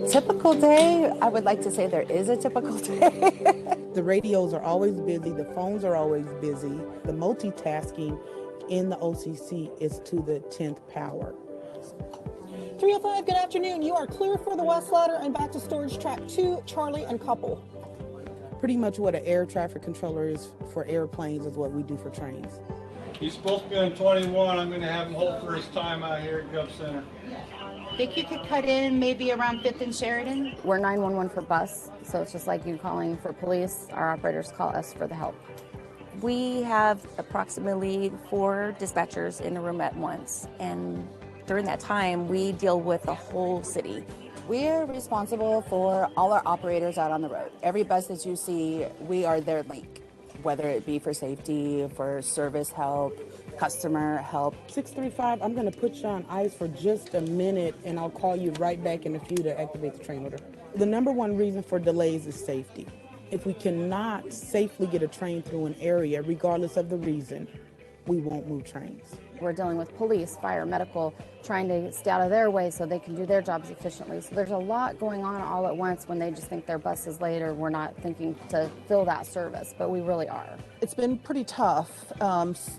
Typical day, I would like to say there is a typical day. The radios are always busy, the phones are always busy. The multitasking in the OCC is to the 10th power. 305, good afternoon. You are clear for the West Ladder and back to storage track 2, Charlie and Couple. Pretty much what an air traffic controller is for airplanes is what we do for trains. He's supposed to be on 21. I'm going to have him hold for his time out here at Gov Center. Think you could cut in maybe around 5th and Sheridan? We're 911 for bus, so it's just like you calling for police. Our operators call us for the help. We have approximately 4 dispatchers in the room at once, and during that time, we deal with the whole city. We are responsible for all our operators out on the road. Every bus that you see, we are their link, whether it be for safety, for service help, customer help. 635, I'm going to put you on ice for just a minute, and I'll call you right back in a few to activate the train order. The number one reason for delays is safety. If we cannot safely get a train through an area, regardless of the reason, we won't move trains. We're dealing with police, fire, medical, trying to stay out of their way so they can do their jobs efficiently. So there's a lot going on all at once when they just think their bus is late or we're not thinking to fill that service, but we really are. It's been pretty tough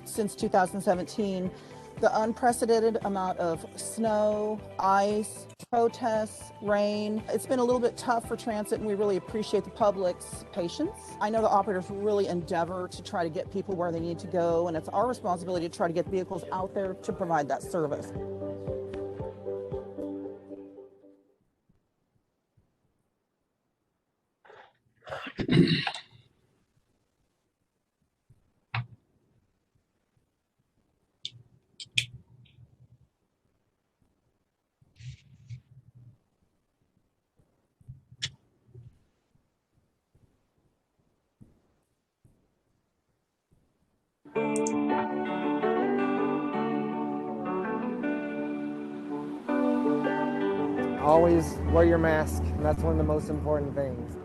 since 2017. The unprecedented amount of snow, ice, protests, rain. It's been a little bit tough for transit, and we really appreciate the public's patience. I know the operators really endeavor to try to get people where they need to go, and it's our responsibility to try to get vehicles out there to provide that service. Always wear your mask, and that's one of the most important things.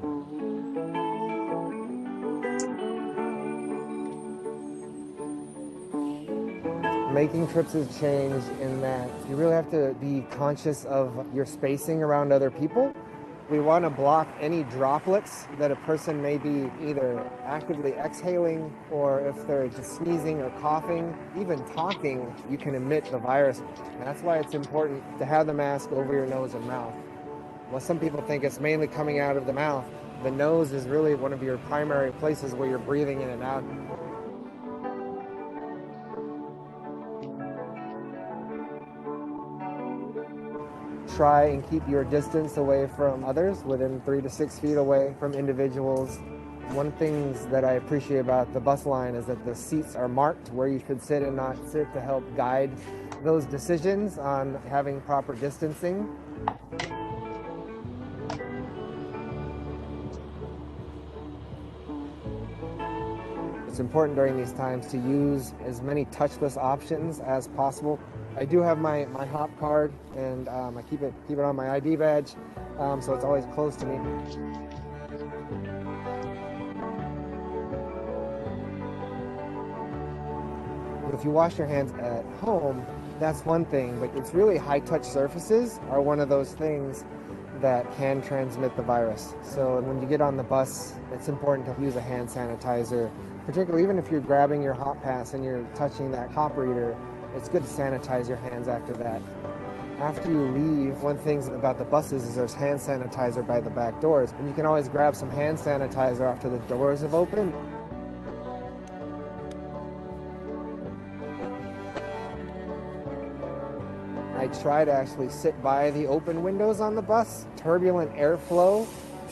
Making trips is change in that you really have to be conscious of your spacing around other people. We want to block any droplets that a person may be either actively exhaling, or if they're just sneezing or coughing. Even talking, you can emit the virus. And that's why it's important to have the mask over your nose and mouth. Well, some people think it's mainly coming out of the mouth. The nose is really one of your primary places where you're breathing in and out. Try and keep your distance away from others, within 3 to 6 feet away from individuals. One of the things that I appreciate about the bus line is that the seats are marked where you should sit and not sit, to help guide those decisions on having proper distancing. It's important during these times to use as many touchless options as possible. I do have my hop card, and I keep it on my ID badge, so it's always close to me. If you wash your hands at home, that's one thing, but it's really high-touch surfaces are one of those things that can transmit the virus. So when you get on the bus, it's important to use a hand sanitizer, particularly even if you're grabbing your hop pass and you're touching that hop reader. It's good to sanitize your hands after that. After you leave, one thing about the buses is there's hand sanitizer by the back doors, and you can always grab some hand sanitizer after the doors have opened. I try to actually sit by the open windows on the bus. Turbulent airflow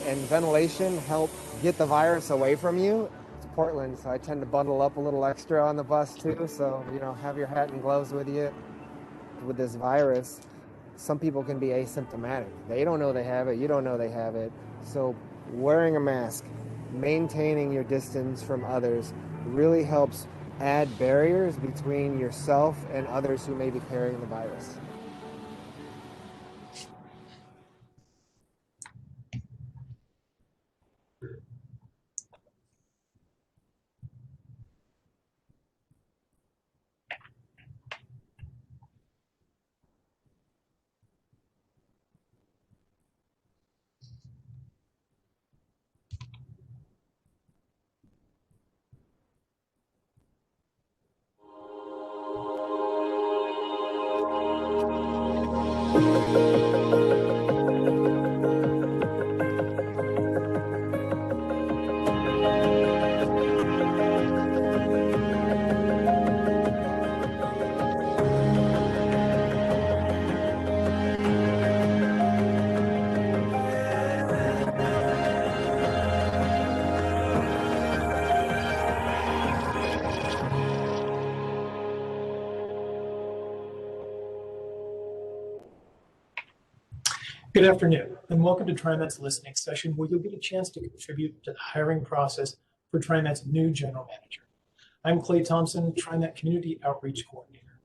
and ventilation help get the virus away from you. Portland, so I tend to bundle up a little extra on the bus too, so have your hat and gloves with you. With this virus, some people can be asymptomatic. They don't know they have it, you don't know they have it. So wearing a mask, maintaining your distance from others really helps add barriers between yourself and others who may be carrying the virus. Good afternoon, and welcome to TriMet's listening session, where you'll get a chance to contribute to the hiring process for TriMet's new general manager. I'm Clay Thompson, TriMet Community Outreach Coordinator.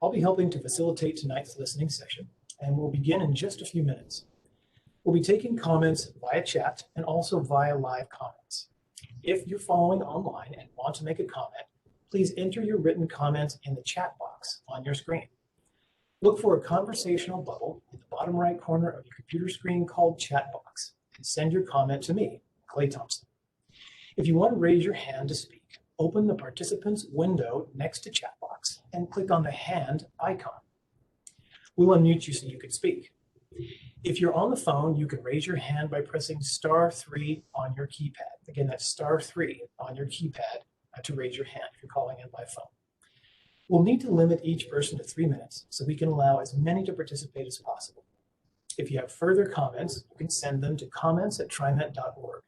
I'll be helping to facilitate tonight's listening session, and we'll begin in just a few minutes. We'll be taking comments via chat and also via live comments. If you're following online and want to make a comment, please enter your written comments in the chat box on your screen. Look for a conversational bubble in the bottom right corner of your computer screen called Chat Box and send your comment to me, Clay Thompson. If you want to raise your hand to speak, open the participants window next to Chat Box and click on the hand icon. We'll unmute you so you can speak. If you're on the phone, you can raise your hand by pressing *3 on your keypad. Again, that's *3 on your keypad to raise your hand if you're calling in by phone. We'll need to limit each person to 3 minutes so we can allow as many to participate as possible. If you have further comments, you can send them to comments@trimet.org.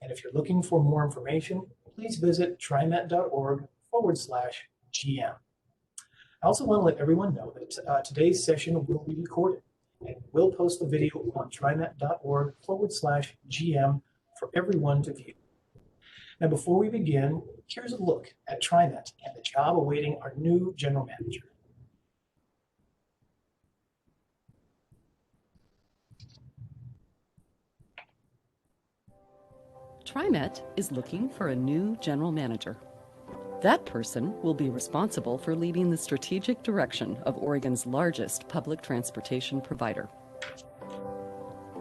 And if you're looking for more information, please visit trimet.org/GM. I also want to let everyone know that today's session will be recorded, and we'll post the video on trimet.org/GM for everyone to view. Now, before we begin, here's a look at TriMet and the job awaiting our new general manager. TriMet is looking for a new general manager. That person will be responsible for leading the strategic direction of Oregon's largest public transportation provider.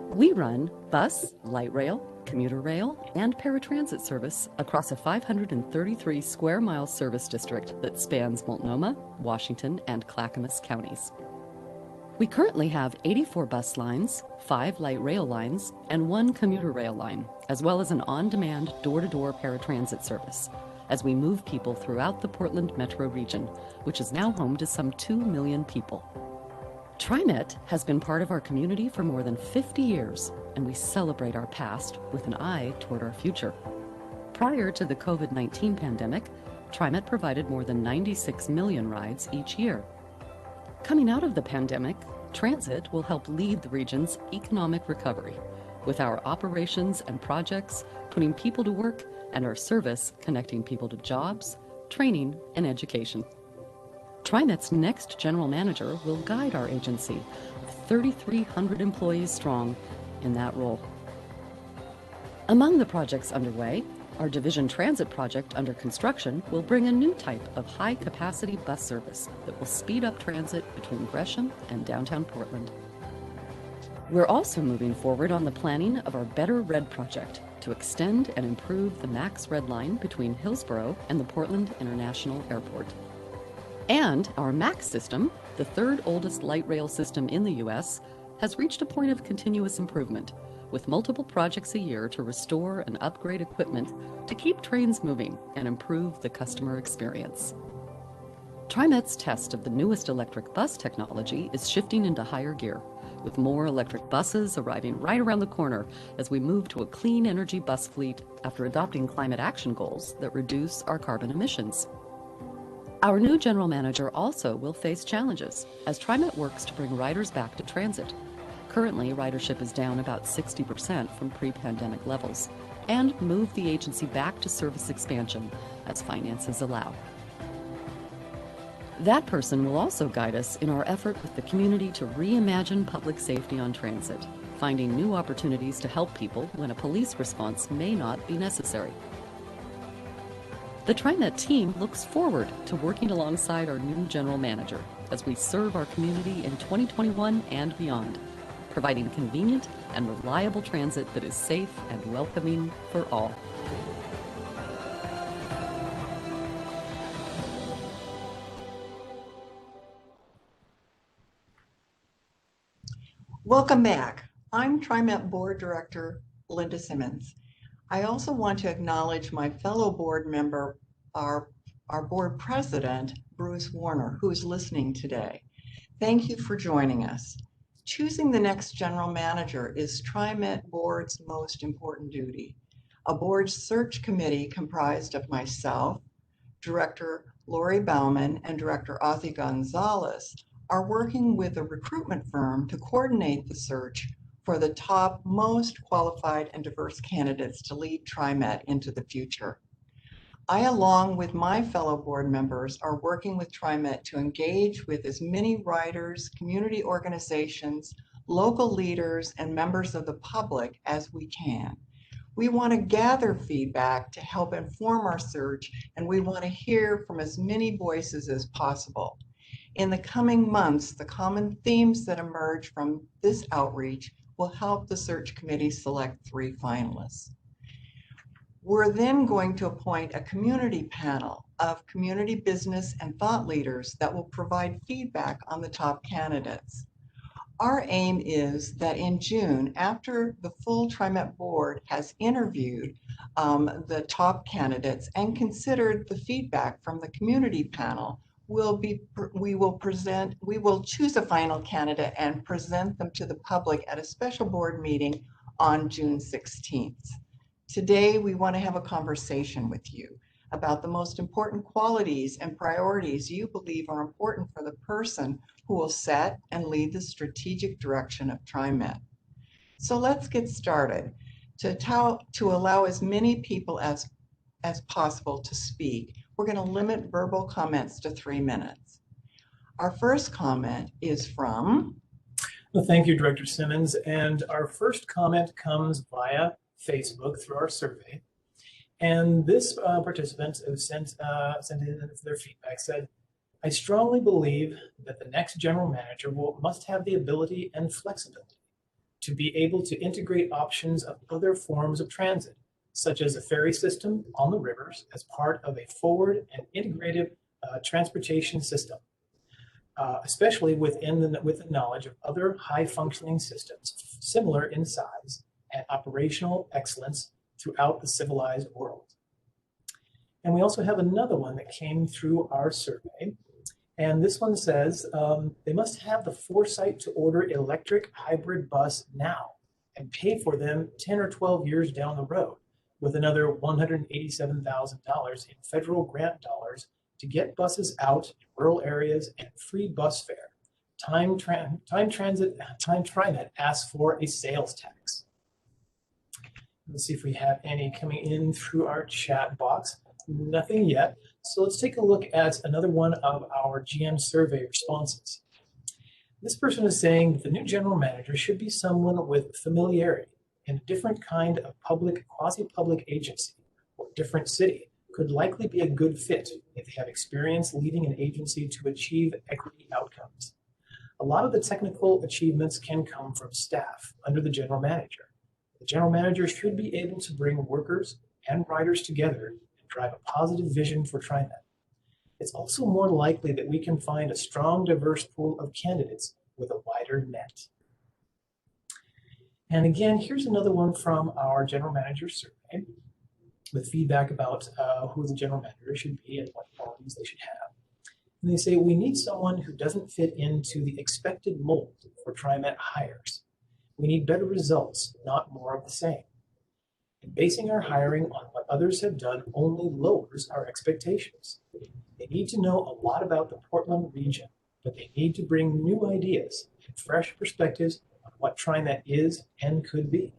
We run bus, light rail, commuter rail, and paratransit service across a 533 square mile service district that spans Multnomah, Washington, and Clackamas counties. We currently have 84 bus lines, 5 light rail lines, and 1 commuter rail line, as well as an on-demand door-to-door paratransit service, as we move people throughout the Portland metro region, which is now home to some 2 million people. TriMet has been part of our community for more than 50 years, and we celebrate our past with an eye toward our future. Prior to the COVID-19 pandemic, TriMet provided more than 96 million rides each year. Coming out of the pandemic, transit will help lead the region's economic recovery, with our operations and projects putting people to work and our service connecting people to jobs, training, and education. TriMet's next general manager will guide our agency, 3,300 employees strong, in that role. Among the projects underway, our Division Transit project under construction will bring a new type of high-capacity bus service that will speed up transit between Gresham and downtown Portland. We're also moving forward on the planning of our Better Red project to extend and improve the Max Red Line between Hillsborough and the Portland International Airport. And our MAX system, the third oldest light rail system in the U.S., has reached a point of continuous improvement, with multiple projects a year to restore and upgrade equipment to keep trains moving and improve the customer experience. TriMet's test of the newest electric bus technology is shifting into higher gear, with more electric buses arriving right around the corner as we move to a clean energy bus fleet after adopting climate action goals that reduce our carbon emissions. Our new general manager also will face challenges as TriMet works to bring riders back to transit. Currently, ridership is down about 60% from pre-pandemic levels, and move the agency back to service expansion as finances allow. That person will also guide us in our effort with the community to reimagine public safety on transit, finding new opportunities to help people when a police response may not be necessary. The TriMet team looks forward to working alongside our new general manager as we serve our community in 2021 and beyond, providing convenient and reliable transit that is safe and welcoming for all. Welcome back. I'm TriMet Board Director Linda Simmons. I also want to acknowledge my fellow board member, our board president, Bruce Warner, who is listening today. Thank you for joining us. Choosing the next general manager is TriMet Board's most important duty. A board search committee comprised of myself, Director Lori Bauman, and Director Ozzie Gonzalez are working with a recruitment firm to coordinate the search for the top most qualified and diverse candidates to lead TriMet into the future. I, along with my fellow board members, are working with TriMet to engage with as many writers, community organizations, local leaders, and members of the public as we can. We want to gather feedback to help inform our search, and we want to hear from as many voices as possible. In the coming months, the common themes that emerge from this outreach will help the search committee select 3 finalists. We're then going to appoint a community panel of community business and thought leaders that will provide feedback on the top candidates. Our aim is that in June, after the full TriMet board has interviewed the top candidates and considered the feedback from the community panel, we will choose a final candidate and present them to the public at a special board meeting on June 16th. Today, we want to have a conversation with you about the most important qualities and priorities you believe are important for the person who will set and lead the strategic direction of TriMet. So let's get started. To allow as many people as possible to speak, we're going to limit verbal comments to 3 minutes. Our first comment is from... Well, thank you, Director Simmons. And our first comment comes via Facebook through our survey. And this participant who sent in their feedback said, I strongly believe that the next general manager must have the ability and flexibility to be able to integrate options of other forms of transit, such as a ferry system on the rivers as part of a forward and integrated transportation system, especially with the knowledge of other high-functioning systems similar in size and operational excellence throughout the civilized world. And we also have another one that came through our survey. And this one says, they must have the foresight to order electric hybrid bus now and pay for them 10 or 12 years down the road with another $187,000 in federal grant dollars to get buses out in rural areas and free bus fare. TriMet asks for a sales tax. Let's see if we have any coming in through our chat box. Nothing yet. So let's take a look at another one of our GM survey responses. This person is saying that the new general manager should be someone with familiarity in a different kind of public, quasi-public agency or different city could likely be a good fit if they have experience leading an agency to achieve equity outcomes. A lot of the technical achievements can come from staff under the general manager. The general manager should be able to bring workers and riders together and drive a positive vision for TriMet. It's also more likely that we can find a strong, diverse pool of candidates with a wider net. And again, here's another one from our general manager survey with feedback about who the general manager should be and what qualities they should have. And they say, we need someone who doesn't fit into the expected mold for TriMet hires. We need better results, not more of the same. And basing our hiring on what others have done only lowers our expectations. They need to know a lot about the Portland region, but they need to bring new ideas and fresh perspectives on what TriMet is and could be.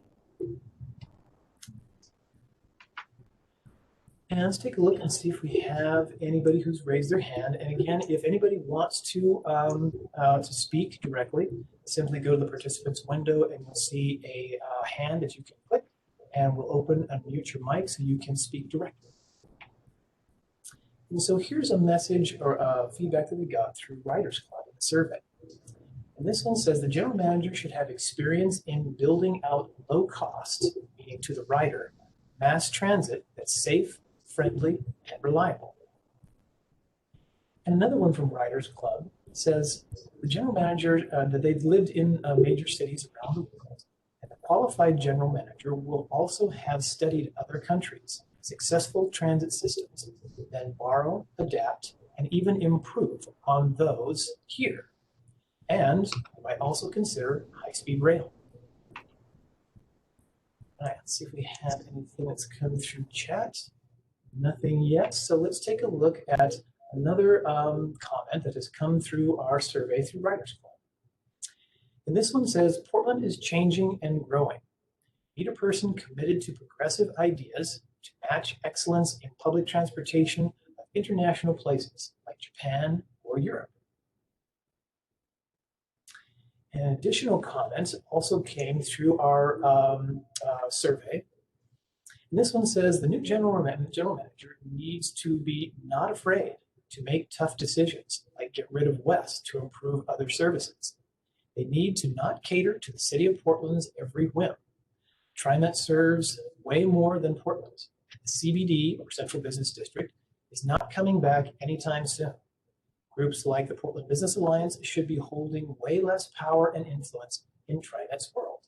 And let's take a look and see if we have anybody who's raised their hand. And again, if anybody wants to speak directly, simply go to the participants window and you'll see a hand that you can click, and we'll open and mute your mic so you can speak directly. And so here's a message or feedback that we got through Writers Club in the survey. And this one says the general manager should have experience in building out low cost, meaning to the rider, mass transit that's safe, friendly, and reliable. And another one from Writers Club says the general manager, that they've lived in major cities around the world, and the qualified general manager will also have studied other countries' successful transit systems, then borrow, adapt, and even improve on those here. And might also consider high-speed rail. All right, let's see if we have anything that's come through chat. Nothing yet. So let's take a look at Another comment that has come through our survey through Writers Club. And this one says, Portland is changing and growing. Need a person committed to progressive ideas to match excellence in public transportation of international places like Japan or Europe. And additional comments also came through our survey. And this one says the new general manager needs to be not afraid to make tough decisions, like get rid of West to improve other services. They need to not cater to the city of Portland's every whim. TriMet serves way more than Portland. The CBD, or Central Business District, is not coming back anytime soon. Groups like the Portland Business Alliance should be holding way less power and influence in TriMet's world.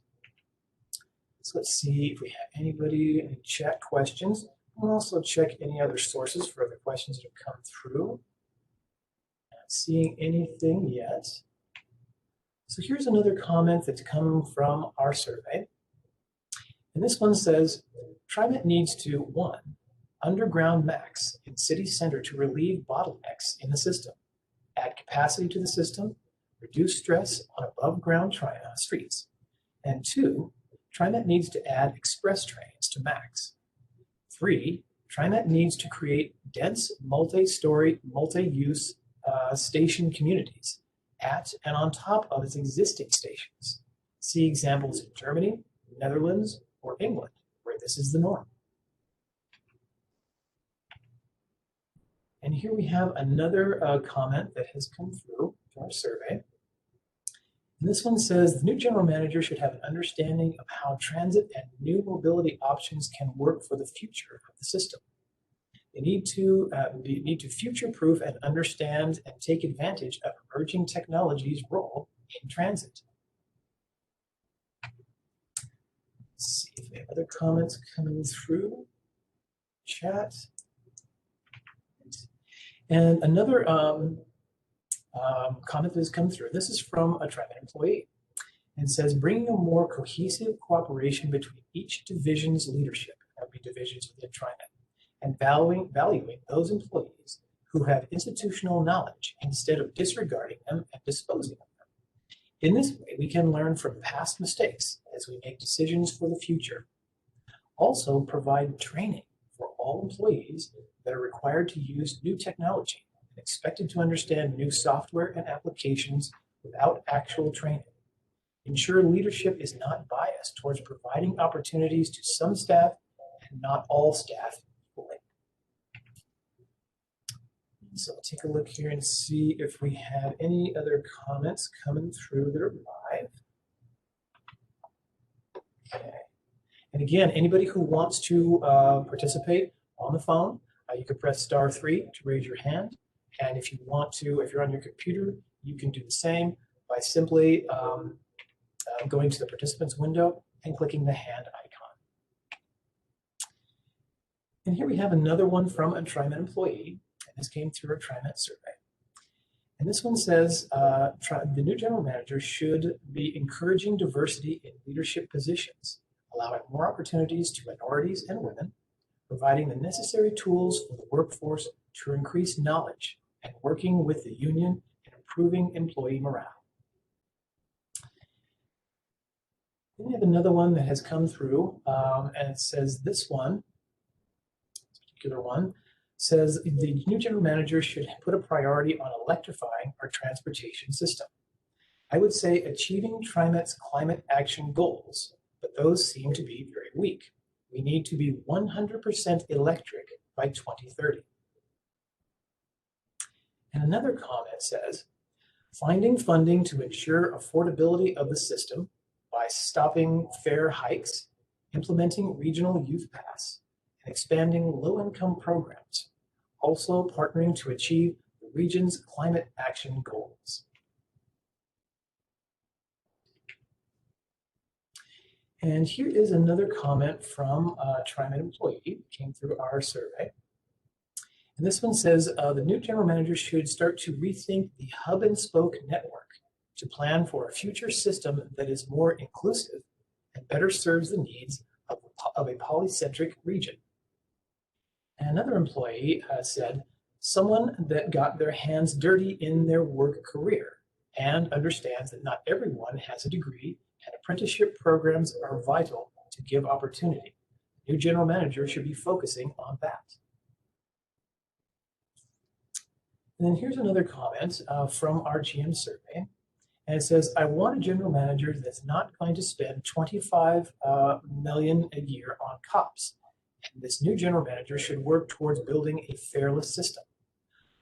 So let's see if we have any chat questions. We'll also check any other sources for other questions that have come through. Not seeing anything yet. So here's another comment that's come from our survey. And this one says, TriMet needs to, 1, underground max in city center to relieve bottlenecks in the system, add capacity to the system, reduce stress on above ground streets. And 2, TriMet needs to add express trains to max. 3, TriMet needs to create dense multi-story, multi-use station communities at and on top of its existing stations. See examples in Germany, Netherlands, or England, where this is the norm. And here we have another comment that has come through our survey. And this one says the new general manager should have an understanding of how transit and new mobility options can work for the future of the system. They need to future-proof and understand and take advantage of emerging technologies' role in transit. Let's see if we have other comments coming through chat. And another comment that has come through. This is from a TriMet employee and says bringing a more cohesive cooperation between each division's leadership, that would be divisions within TriMet, and valuing those employees who have institutional knowledge instead of disregarding them and disposing of them. In this way, we can learn from past mistakes as we make decisions for the future. Also, provide training for all employees that are required to use new technology and expected to understand new software and applications without actual training. Ensure leadership is not biased towards providing opportunities to some staff and not all staff equally. So I'll take a look here and see if we have any other comments coming through that are live. Okay. And again, anybody who wants to participate on the phone, you can press *3 to raise your hand. And if you want to, if you're on your computer, you can do the same by simply going to the participants window and clicking the hand icon. And here we have another one from a TriMet employee, and this came through our TriMet survey. And this one says the new general manager should be encouraging diversity in leadership positions, allowing more opportunities to minorities and women, providing the necessary tools for the workforce to increase knowledge, and working with the union in improving employee morale. Then we have another one that has come through, and it says this particular one, says the new general manager should put a priority on electrifying our transportation system. I would say achieving TriMet's climate action goals, but those seem to be very weak. We need to be 100% electric by 2030. And another comment says, finding funding to ensure affordability of the system by stopping fare hikes, implementing regional youth pass, and expanding low-income programs, also partnering to achieve the region's climate action goals. And here is another comment from a TriMet employee that came through our survey. And this one says the new general manager should start to rethink the hub and spoke network to plan for a future system that is more inclusive and better serves the needs of a polycentric region. And another employee said, someone that got their hands dirty in their work career and understands that not everyone has a degree, and apprenticeship programs are vital to give opportunity. New general manager should be focusing on that. And then here's another comment from our GM survey. And it says, I want a general manager that's not going to spend $25 million a year on cops. And this new general manager should work towards building a fairless system.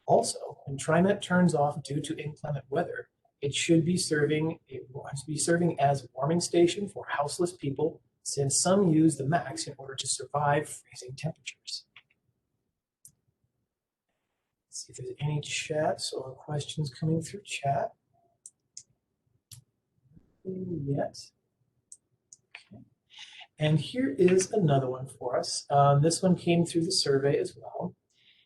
Also, when TriMet turns off due to inclement weather, it should be serving as a warming station for houseless people, since some use the max in order to survive freezing temperatures. Let's see if there's any chats or questions coming through chat. Yet. Okay. And here is another one for us. This one came through the survey as well.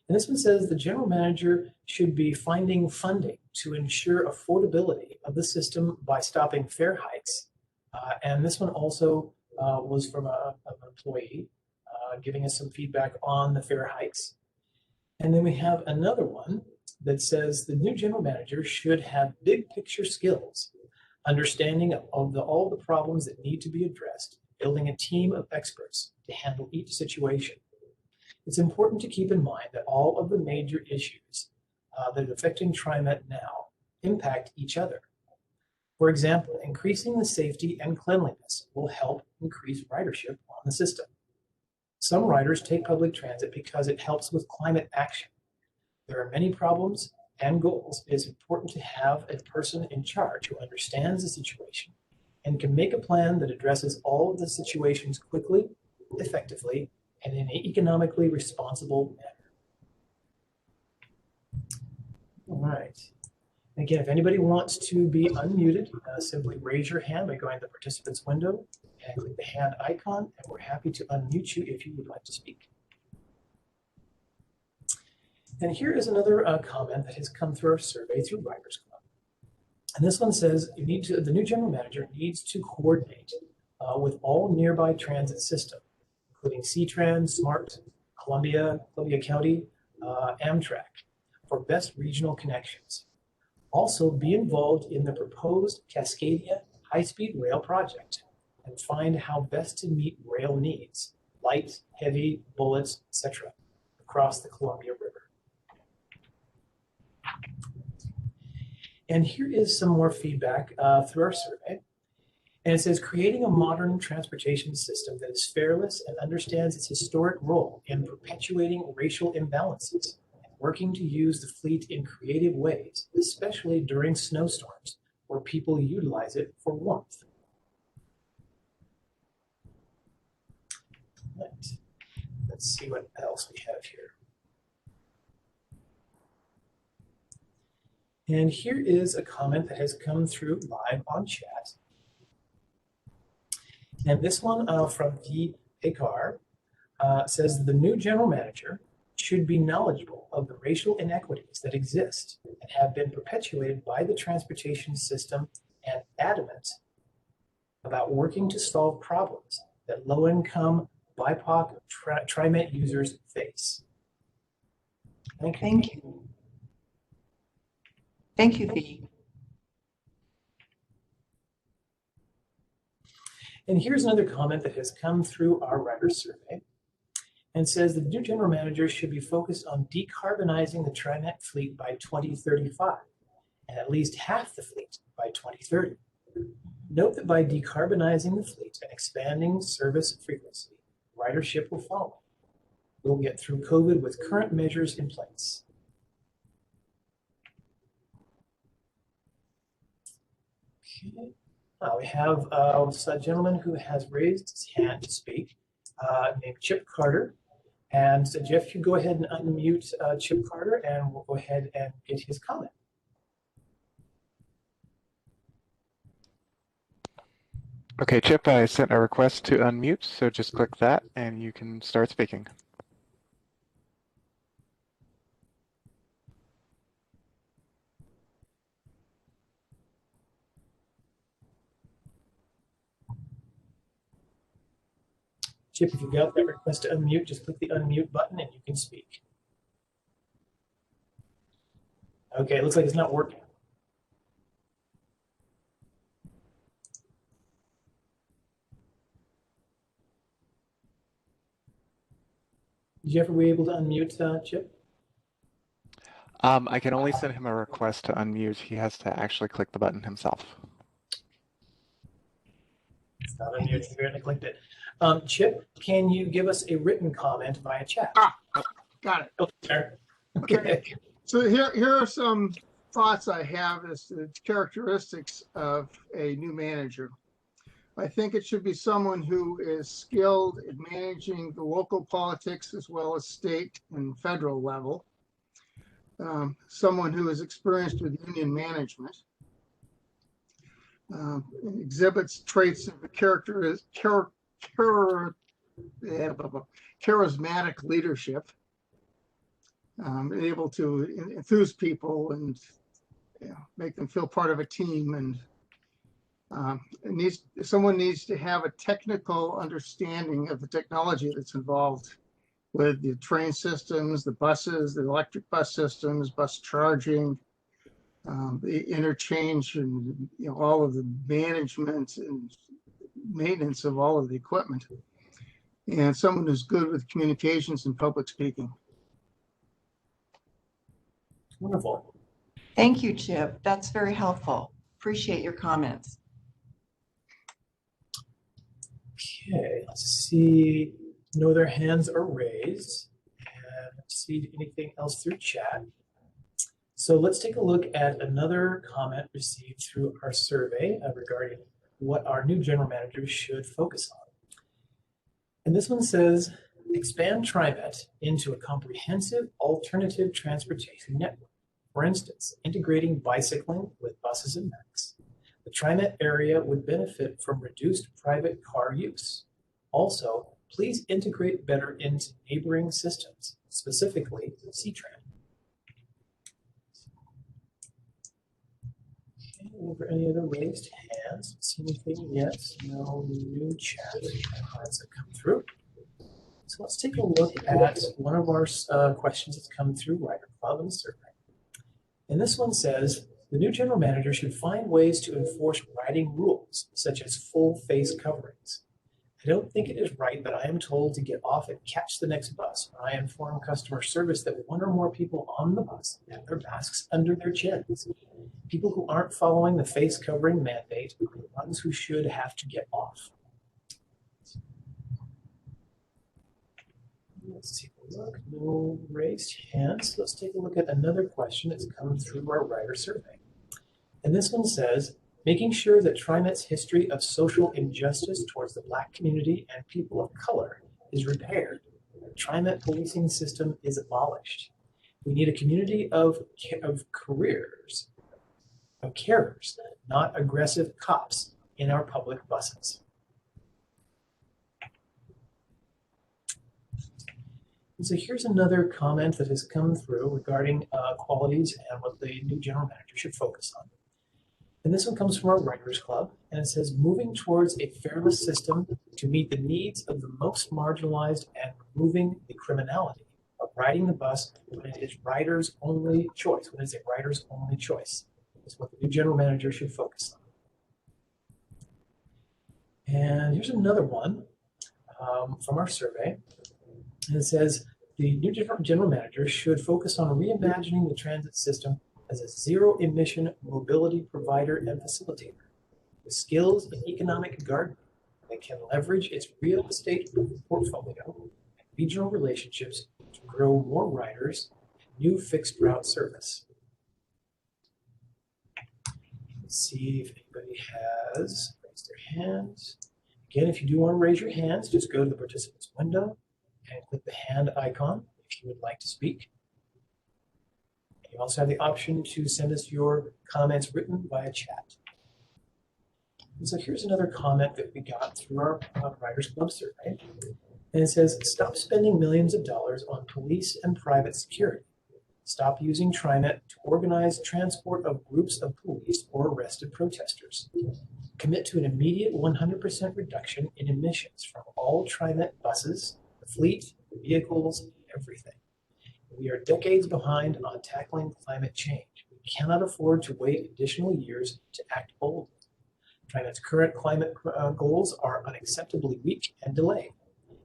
And this one says the general manager should be finding funding to ensure affordability of the system by stopping fare hikes. And this one also was from an employee giving us some feedback on the fare hikes. And then we have another one that says the new general manager should have big picture skills, understanding of all the problems that need to be addressed, building a team of experts to handle each situation. It's important to keep in mind that all of the major issues that are affecting TriMet now impact each other. For example, increasing the safety and cleanliness will help increase ridership on the system. Some riders take public transit because it helps with climate action. There are many problems and goals. It is important to have a person in charge who understands the situation and can make a plan that addresses all of the situations quickly, effectively, and in an economically responsible manner. All right. Again, if anybody wants to be unmuted, simply raise your hand by going to the participants window and click the hand icon, and we're happy to unmute you if you would like to speak. And here is another comment that has come through our survey through Riders Club. And this one says the new general manager needs to coordinate with all nearby transit systems, including C-Trans, SMART, Columbia County, Amtrak, for best regional connections. Also, be involved in the proposed Cascadia high-speed rail project and find how best to meet rail needs, light, heavy, bullets, etc., across the Columbia River. And here is some more feedback through our survey. And it says, creating a modern transportation system that is fairless and understands its historic role in perpetuating racial imbalances, and working to use the fleet in creative ways, especially during snowstorms, where people utilize it for warmth. Right. Let's see what else we have here. And here is a comment that has come through live on chat. And this one from D. Pekar says the new general manager should be knowledgeable of the racial inequities that exist and have been perpetuated by the transportation system, and adamant about working to solve problems that low-income BIPOC TriMet users face. Thank you. Thank you. Thank you, V. And here's another comment that has come through our writer's survey and says the new general manager should be focused on decarbonizing the TriMet fleet by 2035 and at least half the fleet by 2030. Note that by decarbonizing the fleet and expanding service frequency, ridership will follow. We'll get through COVID with current measures in place. Okay. We have a gentleman who has raised his hand to speak, named Chip Carter. And so Jeff, you go ahead and unmute Chip Carter, and we'll go ahead and get his comment. Okay, Chip, I sent a request to unmute, so just click that and you can start speaking. Chip, if you got that request to unmute, just click the unmute button and you can speak. Okay, it looks like it's not working. Did you ever be able to unmute Chip? I can only send him a request to unmute. He has to actually click the button himself. It's not unmuting. You barely clicked it. Chip, can you give us a written comment via chat? Got it. Okay. So here are some thoughts I have as to the characteristics of a new manager. I think it should be someone who is skilled in managing the local politics as well as state and federal level. Someone who is experienced with union management. Exhibits traits of a charismatic leadership. Able to enthuse people and make them feel part of a team, and someone needs to have a technical understanding of the technology that's involved with the train systems, the buses, the electric bus systems, bus charging, the interchange, and all of the management and maintenance of all of the equipment, and someone who's good with communications and public speaking. Wonderful. Thank you, Chip. That's very helpful. Appreciate your comments. Okay, let's see. No other hands are raised. And let's see anything else through chat. So let's take a look at another comment received through our survey regarding what our new general managers should focus on. And this one says, expand TriMet into a comprehensive alternative transportation network. For instance, integrating bicycling with buses and MACs. The TriMet area would benefit from reduced private car use. Also, please integrate better into neighboring systems, specifically C-Tran. Okay, over any other raised hands? See anything yet? No new chat comments that come through. So let's take a look at one of our questions that's come through Writer Club in the survey. And this one says, the new general manager should find ways to enforce riding rules, such as full face coverings. I don't think it is right that I am told to get off and catch the next bus when I inform customer service that one or more people on the bus have their masks under their chins. People who aren't following the face covering mandate are the ones who should have to get off. Let's take a look. No raised hands. Let's take a look at another question that's come through our writer survey. And this one says, making sure that TriMet's history of social injustice towards the Black community and people of color is repaired. The TriMet policing system is abolished. We need a community of carers, not aggressive cops in our public buses. And so here's another comment that has come through regarding qualities and what the new general manager should focus on. And this one comes from our Writers Club, and it says, moving towards a fairness system to meet the needs of the most marginalized and removing the criminality of riding the bus when it is riders' only choice, when it is a riders' only choice, is what the new general manager should focus on. And here's another one from our survey. And it says, the new general manager should focus on reimagining the transit system as a zero-emission mobility provider and facilitator with skills in economic gardening that can leverage its real estate portfolio and regional relationships to grow more riders and new fixed route service. Let's see if anybody has raised their hands. Again, if you do want to raise your hands, just go to the participants window and click the hand icon if you would like to speak. You also have the option to send us your comments written via chat. And so here's another comment that we got through our Writers Club survey. And it says, stop spending millions of dollars on police and private security. Stop using TriMet to organize transport of groups of police or arrested protesters. Commit to an immediate 100% reduction in emissions from all TriMet buses, the fleet, the vehicles, everything. We are decades behind on tackling climate change. cannot afford to wait additional years to act boldly. TriMet's current climate goals are unacceptably weak and delayed.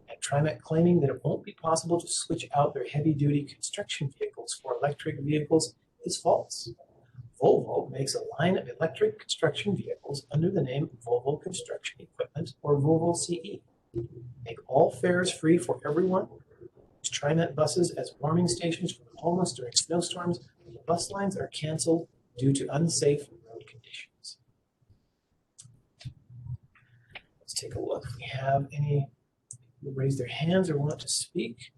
And TriMet claiming that it won't be possible to switch out their heavy-duty construction vehicles for electric vehicles is false. Volvo makes a line of electric construction vehicles under the name Volvo Construction Equipment, or Volvo CE. Make all fares free for everyone. Use TriMet buses as warming stations for the homeless during snowstorms. The bus lines are canceled due to unsafe road conditions. Let's take a look. If we have any who raise their hands or want to speak.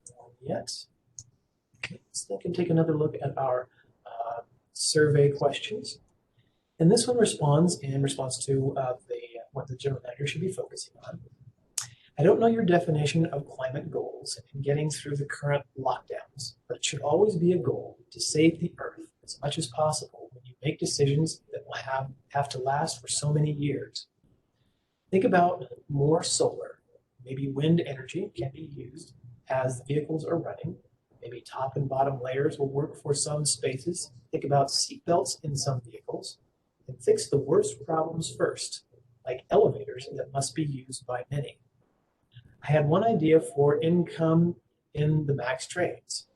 Not yet. Okay, let's look and take another look at our survey questions. And this one responds in response to what the general manager should be focusing on. I don't know your definition of climate goals and getting through the current lockdowns, but it should always be a goal to save the earth as much as possible when you make decisions that will have to last for so many years. Think about more solar. Maybe wind energy can be used as the vehicles are running. Maybe top and bottom layers will work for some spaces. Think about seat belts in some vehicles. And fix the worst problems first, like elevators that must be used by many. I had one idea for income in the MAX trains.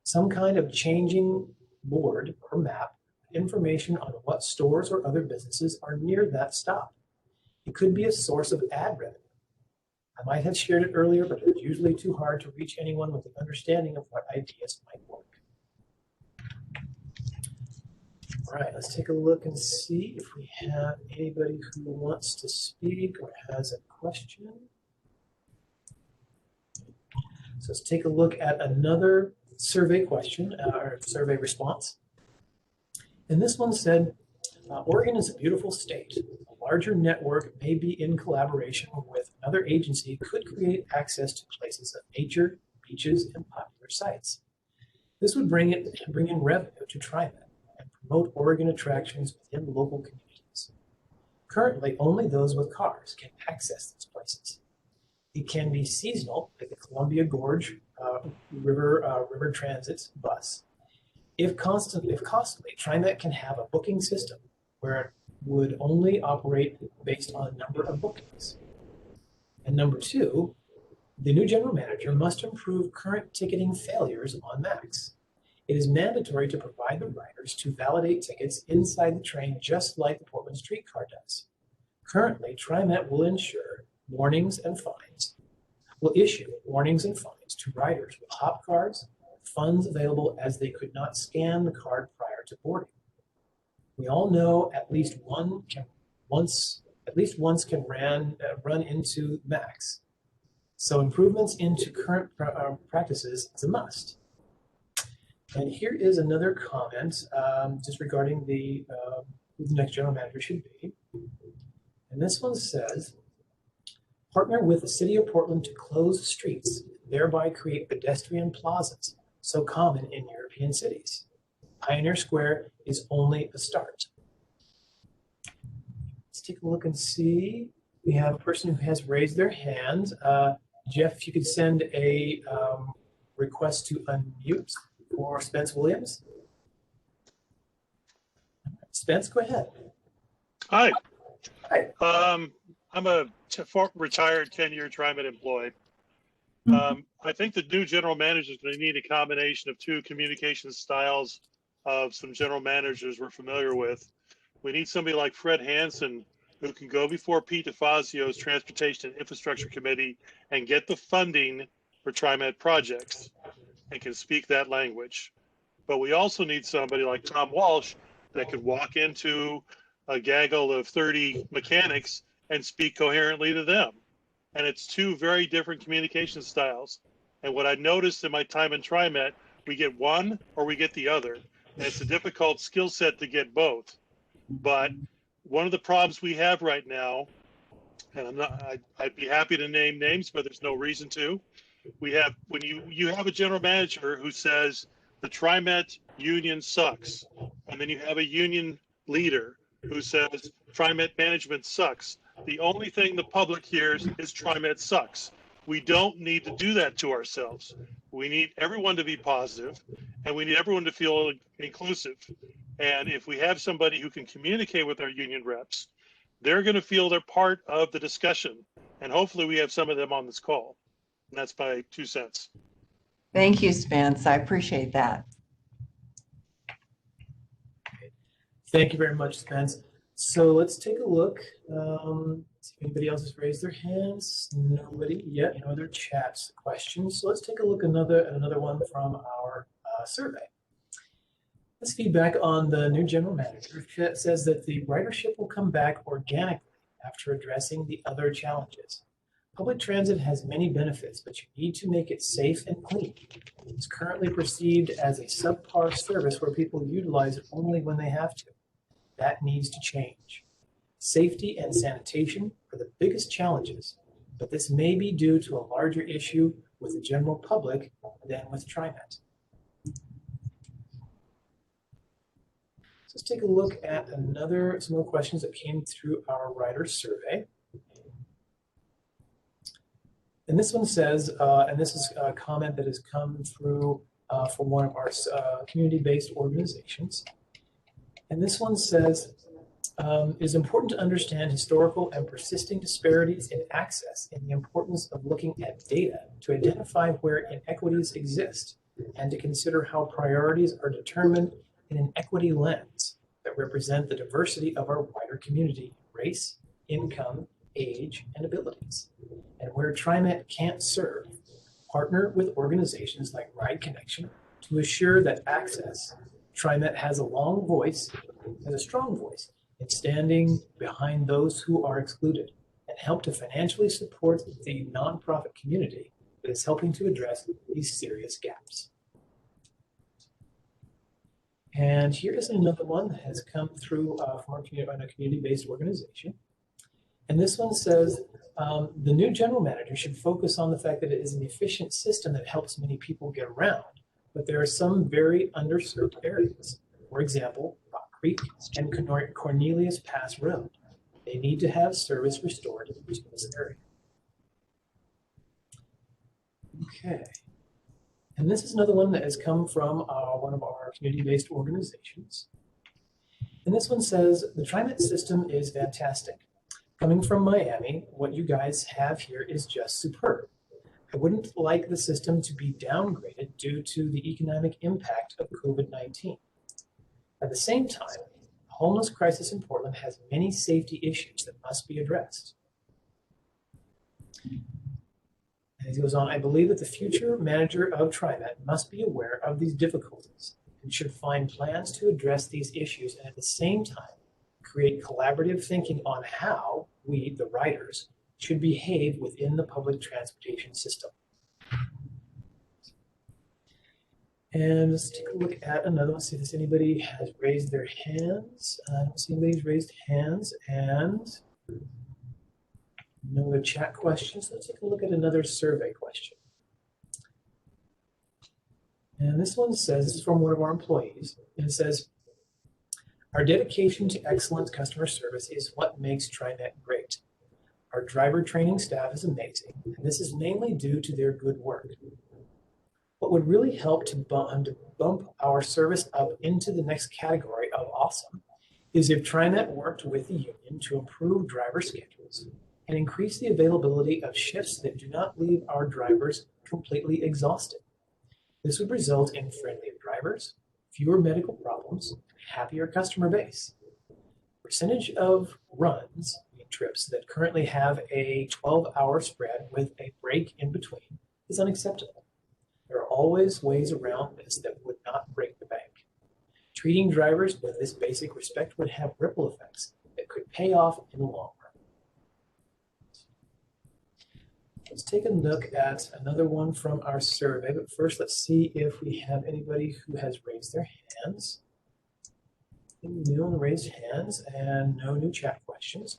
Some kind of changing board or map, information on what stores or other businesses are near that stop. It could be a source of ad revenue. I might have shared it earlier, but it's usually too hard to reach anyone with an understanding of what ideas might work. All right, let's take a look and see if we have anybody who wants to speak or has a question. So let's take a look at another survey question, or survey response. And this one said, Oregon is a beautiful state. A larger network, maybe in collaboration with another agency, could create access to places of nature, beaches, and popular sites. This would bring in revenue to TriMet and promote Oregon attractions within local communities. Currently, only those with cars can access these places. It can be seasonal, like the Columbia Gorge River Transit bus. If costly, TriMet can have a booking system where it would only operate based on a number of bookings. And number two, the new general manager must improve current ticketing failures on MAX. It is mandatory to provide the riders to validate tickets inside the train, just like the Portland streetcar does. Currently, TriMet will issue warnings and fines to riders with hop cards, funds available as they could not scan the card prior to boarding. We all know at least once can run into MAX. So improvements into current practices is a must. And here is another comment just regarding who the next general manager should be. And this one says, partner with the city of Portland to close streets, thereby create pedestrian plazas, so common in European cities. Pioneer Square is only a start. Let's take a look and see. We have a person who has raised their hand. Jeff, if you could send a request to unmute for Spence Williams. Spence, go ahead. Hi. Hi. I'm a retired 10-year TriMet employee. I think the new general manager is going to need a combination of two communication styles of some general managers we're familiar with. We need somebody like Fred Hansen, who can go before Pete DeFazio's Transportation and Infrastructure Committee and get the funding for TriMet projects and can speak that language. But we also need somebody like Tom Walsh that could walk into a gaggle of 30 mechanics and speak coherently to them. And it's two very different communication styles. And what I noticed in my time in TriMet, we get one or we get the other. And it's a difficult skill set to get both. But one of the problems we have right now, and I'd be happy to name names, but there's no reason to. We have, when you have a general manager who says the TriMet union sucks, and then you have a union leader who says TriMet management sucks. The only thing the public hears is TriMet sucks. We don't need to do that to ourselves. We need everyone to be positive, and we need everyone to feel inclusive. And if we have somebody who can communicate with our union reps, they're going to feel they're part of the discussion. And hopefully we have some of them on this call. And that's my 2 cents. Thank you, Spence. I appreciate that. Thank you very much, Spence. So let's take a look. See if anybody else has raised their hands. Nobody yet. No other chat questions. So let's take a look at another one from our survey. This feedback on the new general manager says that the ridership will come back organically after addressing the other challenges. Public transit has many benefits, but you need to make it safe and clean. It's currently perceived as a subpar service where people utilize it only when they have to. That needs to change. Safety and sanitation are the biggest challenges, but this may be due to a larger issue with the general public than with TriMet. So let's take a look at some more questions that came through our rider survey. And this one says, and this is a comment that has come through from one of our community-based organizations. And this one says, it is important to understand historical and persisting disparities in access and the importance of looking at data to identify where inequities exist and to consider how priorities are determined in an equity lens that represent the diversity of our wider community, race, income, age, and abilities. And where TriMet can't serve, partner with organizations like Ride Connection to assure that access. TriMet has a strong voice in standing behind those who are excluded and help to financially support the nonprofit community that is helping to address these serious gaps. And here is another one that has come through from our community-based organization. And this one says, the new general manager should focus on the fact that it is an efficient system that helps many people get around, but there are some very underserved areas. For example, Rock Creek and Cornelius Pass Road. They need to have service restored to this area. Okay. And this is another one that has come from one of our community-based organizations. And this one says, the TriMet system is fantastic. Coming from Miami, what you guys have here is just superb. I wouldn't like the system to be downgraded due to the economic impact of COVID-19. At the same time, the homeless crisis in Portland has many safety issues that must be addressed. And he goes on, I believe that the future manager of TriMet must be aware of these difficulties and should find plans to address these issues and at the same time create collaborative thinking on how we, the riders, should behave within the public transportation system. And let's take a look at another one, see if anybody has raised their hands. I don't see anybody's raised hands, and no other chat questions. Let's take a look at another survey question. And this one says, this is from one of our employees, and it says, our dedication to excellent customer service is what makes TriMet great. Our driver training staff is amazing, and this is mainly due to their good work. What would really help to bump our service up into the next category of awesome is if TriMet worked with the union to improve driver schedules and increase the availability of shifts that do not leave our drivers completely exhausted. This would result in friendlier drivers, fewer medical problems, and a happier customer base. Percentage of runs, trips that currently have a 12-hour spread with a break in between is unacceptable. There are always ways around this that would not break the bank. Treating drivers with this basic respect would have ripple effects that could pay off in the long run. Let's take a look at another one from our survey, but first let's see if we have anybody who has raised their hands. No one raised hands and no new chat questions.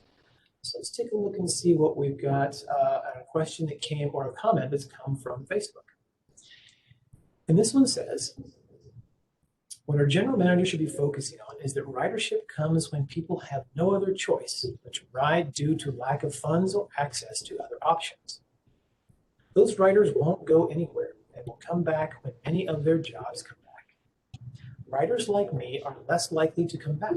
So let's take a look and see what we've got, a question that came, or a comment that's come from Facebook. And this one says, what our general manager should be focusing on is that ridership comes when people have no other choice but to ride due to lack of funds or access to other options. Those riders won't go anywhere and will come back when many of their jobs come back. riders like me are less likely to come back.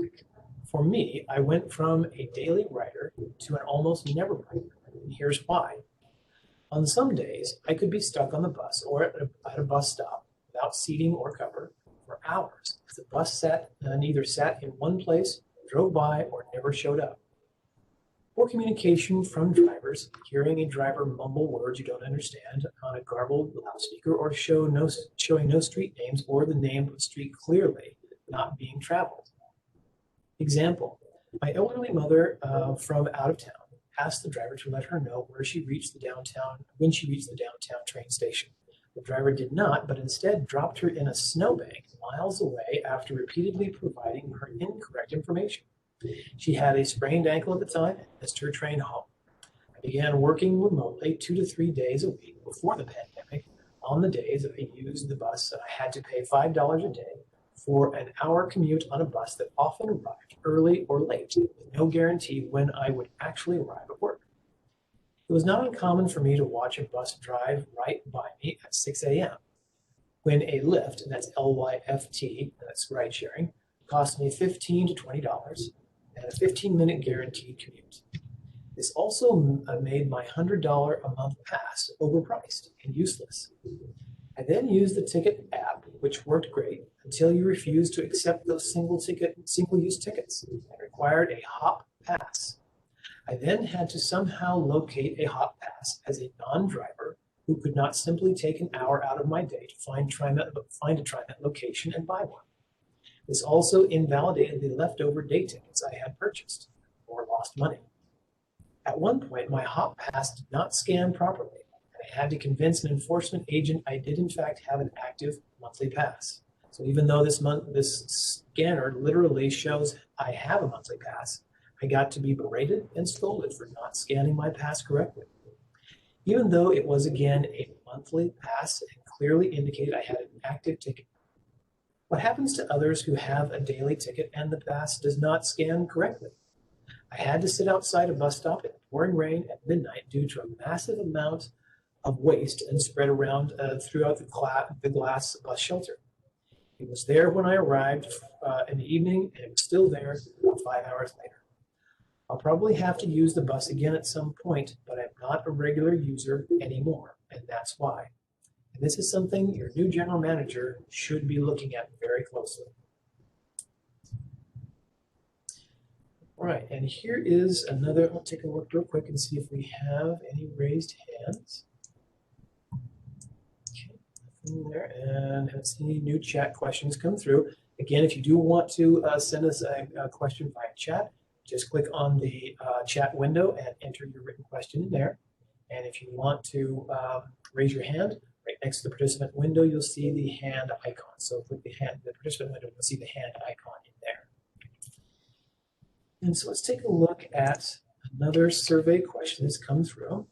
For me, I went from a daily rider to an almost never rider, and here's why. On some days, I could be stuck on the bus or at a bus stop without seating or cover for hours. The bus either sat in one place, drove by, or never showed up. Poor communication from drivers, hearing a driver mumble words you don't understand on a garbled loudspeaker, or showing no street names or the name of the street clearly not being traveled. Example, my elderly mother from out of town asked the driver to let her know when she reached the downtown train station. The driver did not, but instead dropped her in a snowbank miles away after repeatedly providing her incorrect information. She had a sprained ankle at the time and missed her train home. I began working remotely 2 to 3 days a week before the pandemic. On the days that I used the bus, and I had to pay $5 a day for an hour commute on a bus that often arrived early or late, with no guarantee when I would actually arrive at work. It was not uncommon for me to watch a bus drive right by me at 6 a.m. when a Lyft, and that's L-Y-F-T, that's ride sharing, cost me $15 to $20 and a 15-minute guaranteed commute. This also made my $100 a month pass overpriced and useless. I then used the ticket app, which worked great until you refused to accept those single-use tickets and required a hop pass. I then had to somehow locate a hop pass as a non-driver who could not simply take an hour out of my day to find a TriMet location and buy one. This also invalidated the leftover day tickets I had purchased or lost money. At one point, my hop pass did not scan properly, and I had to convince an enforcement agent I did in fact have an active monthly pass. So even though this scanner literally shows I have a monthly pass, I got to be berated and scolded for not scanning my pass correctly. Even though it was again a monthly pass and clearly indicated I had an active ticket. What happens to others who have a daily ticket and the pass does not scan correctly? I had to sit outside a bus stop in pouring rain at midnight due to a massive amount of waste and spread around throughout the glass bus shelter. It was there when I arrived in the evening, and it was still there about 5 hours later. I'll probably have to use the bus again at some point, but I'm not a regular user anymore, and that's why. And this is something your new general manager should be looking at very closely. All right, and here is another, I'll take a look real quick and see if we have any raised hands. Okay, nothing there, and haven't seen any new chat questions come through. Again, if you do want to send us a question via chat, just click on the chat window and enter your written question in there. And if you want to raise your hand, right next to the participant window, you'll see the hand icon. So click the participant window, you'll see the hand icon in there. And so let's take a look at another survey question that's come through.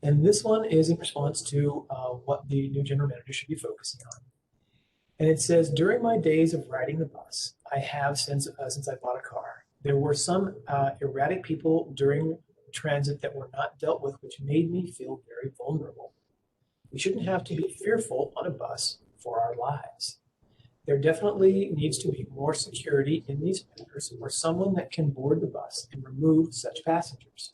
And this one is in response to what the new general manager should be focusing on. And it says, during my days of riding the bus, I have since I bought a car, there were some erratic people during transit that were not dealt with, which made me feel very vulnerable. We shouldn't have to be fearful on a bus for our lives. There definitely needs to be more security in these matters, or someone that can board the bus and remove such passengers.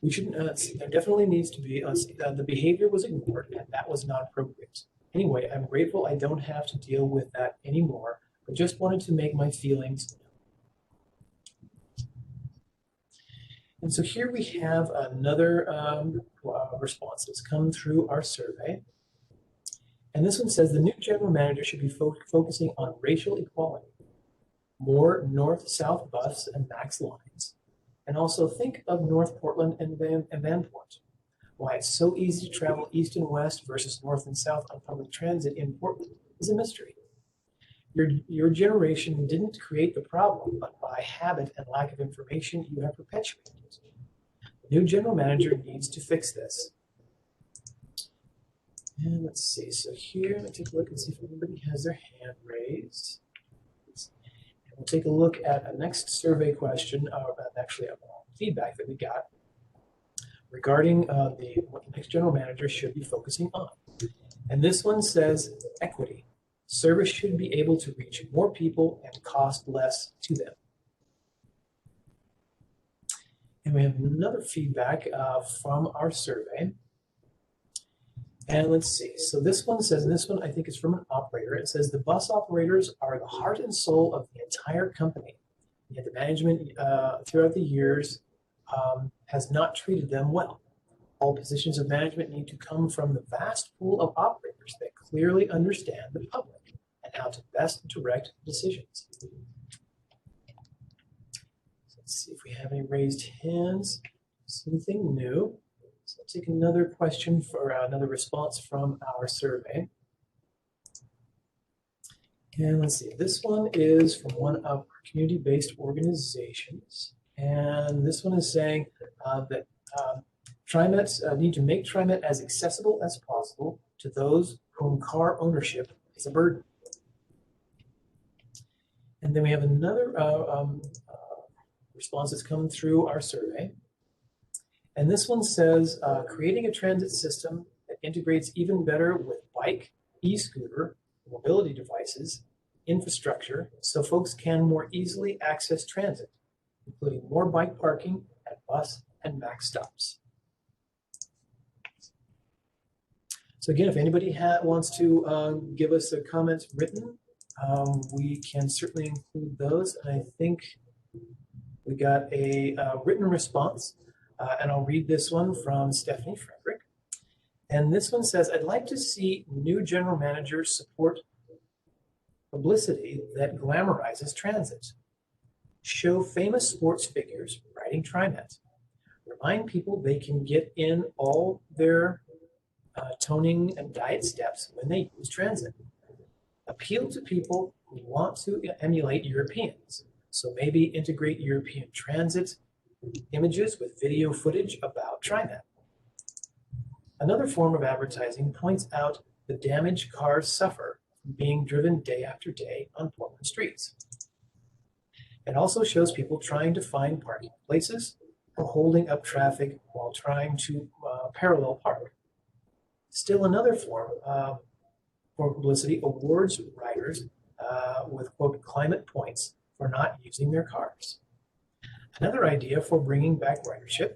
We shouldn't, there definitely needs to be, the behavior was ignored and that was not appropriate. Anyway, I'm grateful I don't have to deal with that anymore, but just wanted to make my feelings known. And so here we have another response that's come through our survey. And this one says the new general manager should be focusing on racial equality, more north-south bus and max lines, and also think of North Portland and Vanport. Why it's so easy to travel east and west versus north and south on public transit in Portland is a mystery. Your generation didn't create the problem, but by habit and lack of information, you have perpetuated it. The new general manager needs to fix this. And let's see, so here, let's take a look and see if anybody has their hand raised. And we'll take a look at a next survey question, actually feedback that we got regarding what the next general manager should be focusing on. And this one says equity. Service should be able to reach more people and cost less to them. And we have another feedback from our survey. And let's see. So this one says, and this one I think is from an operator. It says the bus operators are the heart and soul of the entire company. Yet the management throughout the years has not treated them well. All positions of management need to come from the vast pool of operators that clearly understand the public and how to best direct decisions. So let's see if we have any raised hands. Something new. So I'll take another question for another response from our survey. And let's see, this one is from one of our community-based organizations. And this one is saying that TriMets need to make TriMet as accessible as possible to those whom car ownership is a burden. And then we have another response that's come through our survey. And this one says, creating a transit system that integrates even better with bike, e-scooter, mobility devices, infrastructure, so folks can more easily access transit, including more bike parking at bus and MAX stops. So again, if anybody wants to give us a comment written, we can certainly include those. And I think we got a written response, and I'll read this one from Stephanie Frederick. And this one says, I'd like to see new general managers support publicity that glamorizes transit. Show famous sports figures riding TriMet. Remind people they can get in all their toning and diet steps when they use transit. Appeal to people who want to emulate Europeans. So maybe integrate European transit images with video footage about TriMet. Another form of advertising points out the damage cars suffer from being driven day after day on Portland streets. It also shows people trying to find parking places or holding up traffic while trying to parallel park. Still another form for publicity awards riders with, quote, climate points for not using their cars. Another idea for bringing back ridership,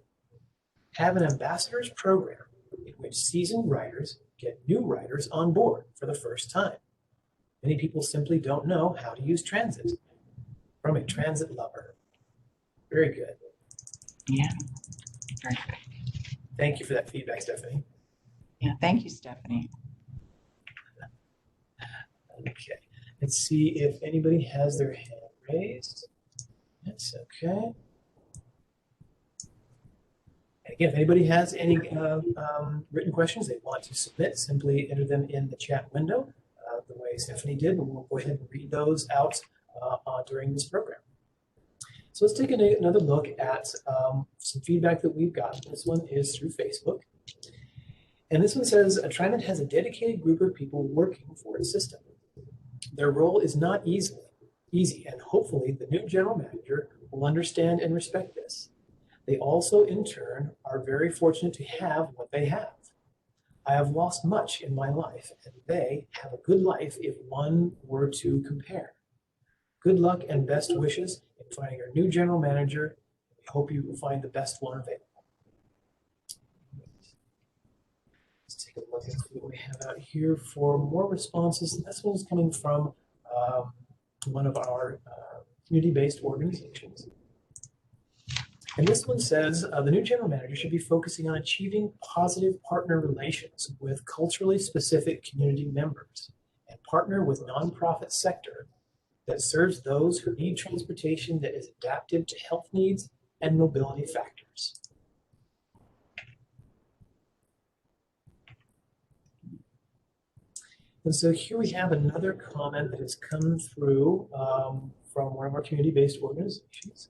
have an ambassadors program in which seasoned riders get new riders on board for the first time. Many people simply don't know how to use transit. From a transit lover. Very good. Yeah, very good. Thank you for that feedback, Stephanie. Yeah, thank you, Stephanie. Okay, let's see if anybody has their hand raised. That's okay. And again, if anybody has any written questions they want to submit, simply enter them in the chat window the way Stephanie did, and we'll go ahead and read those out during this program. So let's take another look at some feedback that we've gotten. This one is through Facebook. And this one says, TriMet has a dedicated group of people working for the system. Their role is not easy, and hopefully the new general manager will understand and respect this. They also, in turn, are very fortunate to have what they have. I have lost much in my life, and they have a good life if one were to compare. Good luck and best wishes in finding our new general manager. We hope you will find the best one available. Let's take a look at what we have out here for more responses. This one's coming from one of our community-based organizations. And this one says, the new general manager should be focusing on achieving positive partner relations with culturally specific community members and partner with nonprofit sector that serves those who need transportation that is adaptive to health needs and mobility factors. And so here we have another comment that has come through from one of our community-based organizations.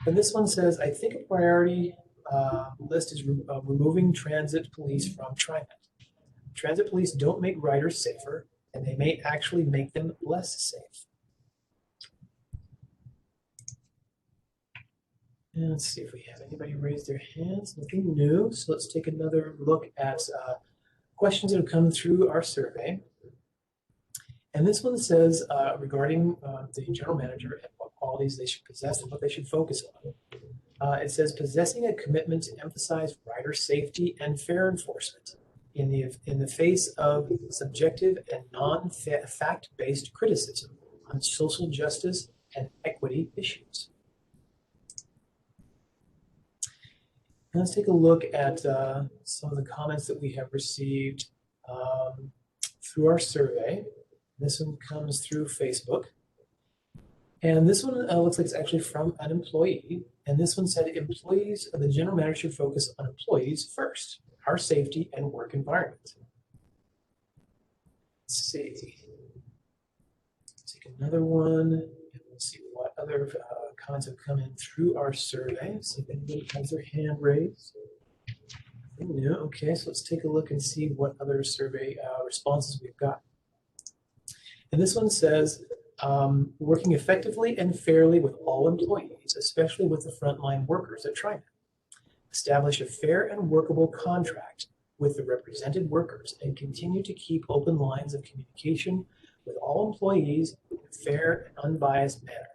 And this one says, I think a priority list is removing transit police from TriMet. Transit police don't make riders safer, and they may actually make them less safe. And let's see if we have anybody raise their hands. Nothing new. So let's take another look at questions that have come through our survey. And this one says regarding the general manager and what qualities they should possess and what they should focus on. It says possessing a commitment to emphasize rider safety and fair enforcement in the face of subjective and non-fact-based criticism on social justice and equity issues. Now let's take a look at some of the comments that we have received through our survey. This one comes through Facebook. And this one looks like it's actually from an employee. And this one said, the general manager should focus on employees first, our safety and work environment. Let's see. Let's take another one, and we'll see what other comments have come in through our survey. See if anybody has their hand raised. No, okay, so let's take a look and see what other survey responses we've got. And this one says, working effectively and fairly with all employees, especially with the frontline workers at TriMet. Establish a fair and workable contract with the represented workers and continue to keep open lines of communication with all employees in a fair and unbiased manner.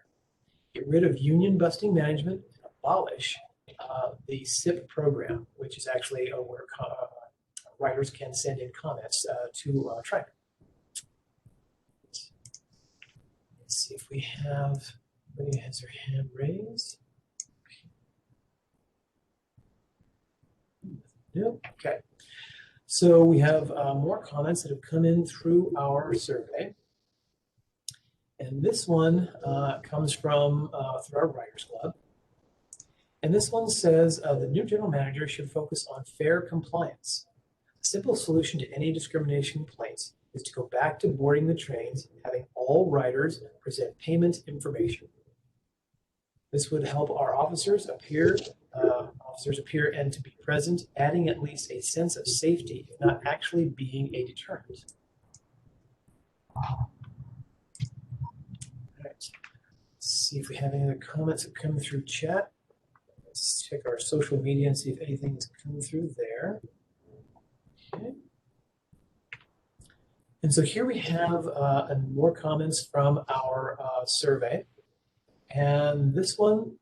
Get rid of union busting management and abolish the SIP program, which is actually where writers can send in comments to TriMet. Let's see if we have anybody has their hand raised. Nope. Okay. So we have more comments that have come in through our survey. And this one comes from through our Writers Club. And this one says the new general manager should focus on fair compliance. A simple solution to any discrimination complaints is to go back to boarding the trains, having all riders present payment information. This would help our officers appear and to be present, adding at least a sense of safety, if not actually being a deterrent. All right. Let's see if we have any other comments that come through chat. Let's check our social media and see if anything's come through there. Okay. And so here we have more comments from our survey. And this one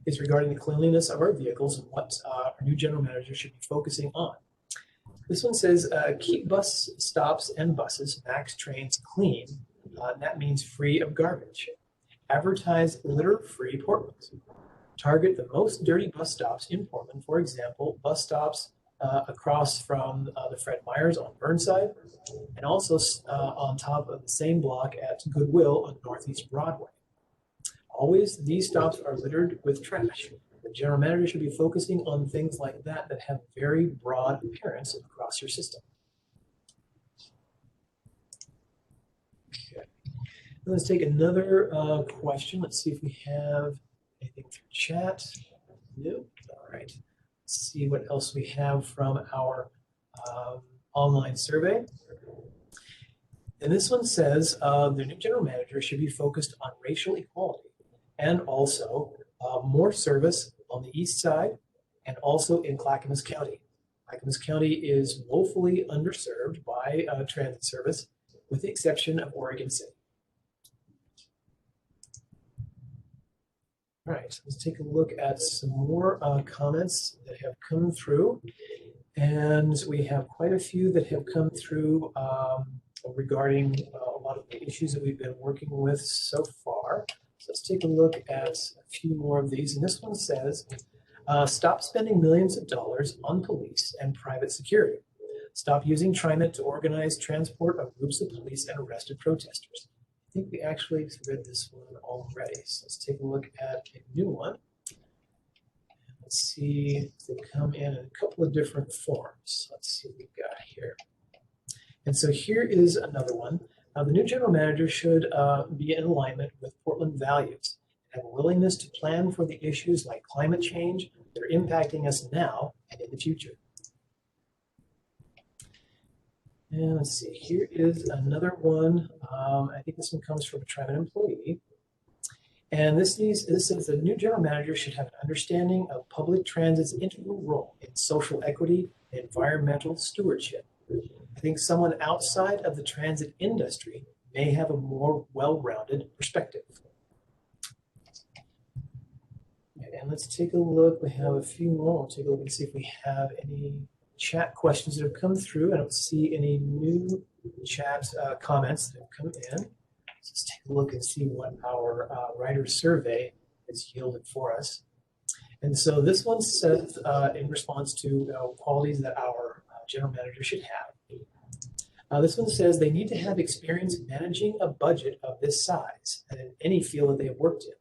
is regarding the cleanliness of our vehicles and what our new general manager should be focusing on. This one says, keep bus stops and buses, MAX trains clean. That means free of garbage. Advertise litter-free Portland. Target the most dirty bus stops in Portland. For example, bus stops across from the Fred Meyers on Burnside, and also on top of the same block at Goodwill on Northeast Broadway. Always, these stops are littered with trash. The general manager should be focusing on things like that that have very broad appearance across your system. Okay. Let's take another question. Let's see if we have anything through chat. Nope. All right. See what else we have from our online survey. And this one says the new general manager should be focused on racial equality and also more service on the east side and also in Clackamas County. Clackamas County is woefully underserved by transit service with the exception of Oregon City. All right, so let's take a look at some more comments that have come through. And we have quite a few that have come through regarding a lot of the issues that we've been working with so far. So let's take a look at a few more of these. And this one says, stop spending millions of dollars on police and private security. Stop using TriMet to organize transport of groups of police and arrested protesters. I think we actually read this one already. So let's take a look at a new one. Let's see if they come in a couple of different forms. Let's see what we've got here. And so here is another one. The new general manager should be in alignment with Portland values and have a willingness to plan for the issues like climate change that are impacting us now and in the future. And let's see, here is another one. I think this one comes from a TriMet employee. And this says the new general manager should have an understanding of public transit's integral role in social equity and environmental stewardship. I think someone outside of the transit industry may have a more well-rounded perspective. And let's take a look. We have a few more. We'll take a look and see if we have any chat questions that have come through. I don't see any new chat comments that have come in. Let's take a look and see what our writer survey has yielded for us. And so this one says, in response to qualities that our general manager should have. This one says they need to have experience managing a budget of this size and in any field that they have worked in,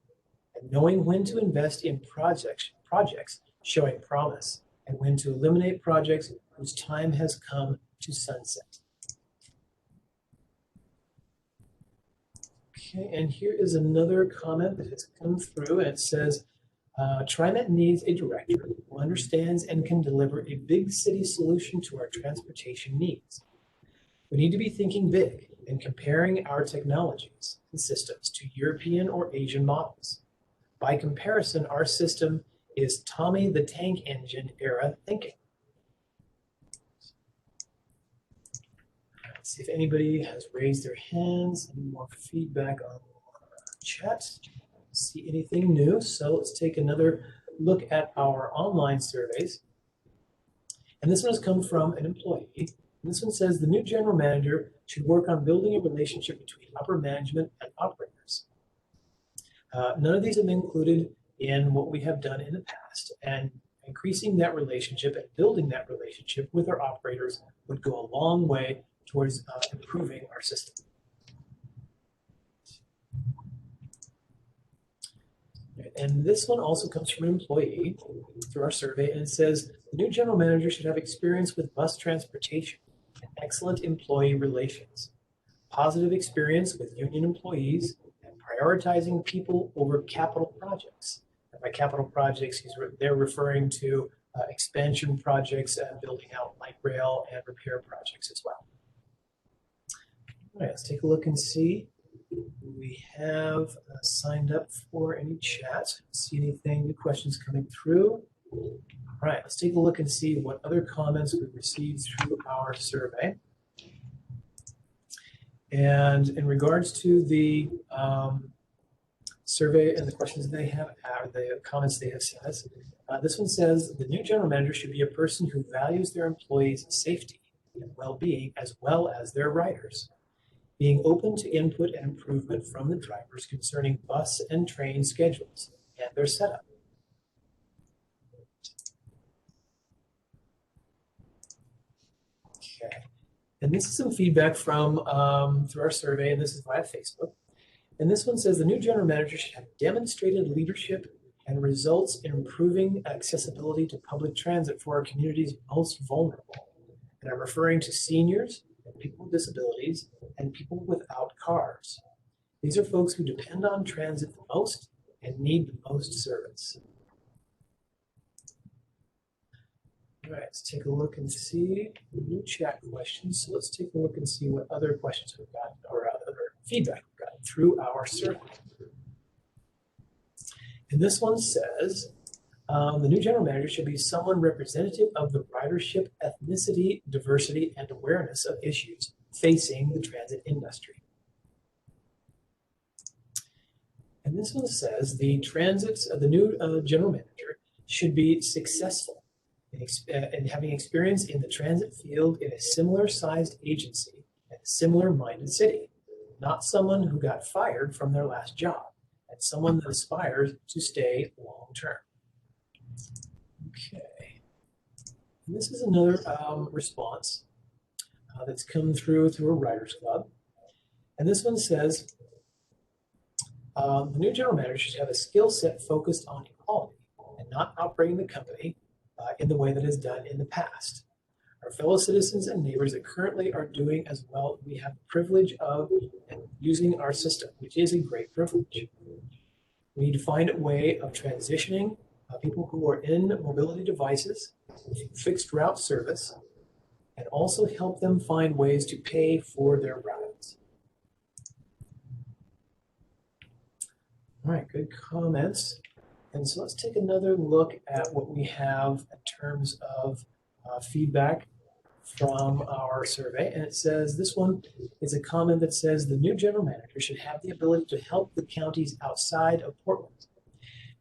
and knowing when to invest in projects showing promise, and when to eliminate projects whose time has come to sunset. Okay, and here is another comment that has come through, and it says, TriMet needs a director who understands and can deliver a big city solution to our transportation needs. We need to be thinking big and comparing our technologies and systems to European or Asian models. By comparison, our system is Tommy the Tank Engine era thinking. Let's see if anybody has raised their hands. Any more feedback on chat? See anything new? So let's take another look at our online surveys. And this one has come from an employee. And this one says the new general manager should work on building a relationship between upper management and operators. None of these have been included in what we have done in the past, and increasing that relationship and building that relationship with our operators would go a long way towards improving our system. And this one also comes from an employee through our survey, and it says the new general manager should have experience with bus transportation and excellent employee relations, positive experience with union employees, and prioritizing people over capital projects. And by capital projects, they're referring to expansion projects and building out light rail and repair projects as well. All right, let's take a look and see who we have signed up for any chats. See anything, new questions coming through. All right, let's take a look and see what other comments we've received through our survey. And in regards to the survey and the questions they have, the comments they have sent us, this one says the new general manager should be a person who values their employees' safety and well-being as well as their riders, being open to input and improvement from the drivers concerning bus and train schedules and their setup. Okay, and this is some feedback from through our survey, and this is via Facebook. And this one says the new general manager should have demonstrated leadership and results in improving accessibility to public transit for our community's most vulnerable. And I'm referring to seniors, people with disabilities, and people without cars. These are folks who depend on transit the most and need the most service. All right, let's take a look and see new chat questions. So let's take a look and see what other questions we've got, or other feedback we've got through our survey. And this one says, the new general manager should be someone representative of the ridership, ethnicity, diversity, and awareness of issues facing the transit industry. And this one says the new general manager should be successful in having experience in the transit field in a similar sized agency and a similar minded city, not someone who got fired from their last job, and someone that aspires to stay long term. Okay, and this is another response that's come through a writers club, and this one says the new general manager should have a skill set focused on equality and not operating the company in the way that is done in the past. Our fellow citizens and neighbors that currently are doing as well, we have the privilege of using our system, which is a great privilege. We need to find a way of transitioning people who are in mobility devices, fixed route service, and also help them find ways to pay for their rides. All right, good comments. And so let's take another look at what we have in terms of feedback from our survey. And it says, this one is a comment that says, the new general manager should have the ability to help the counties outside of Portland.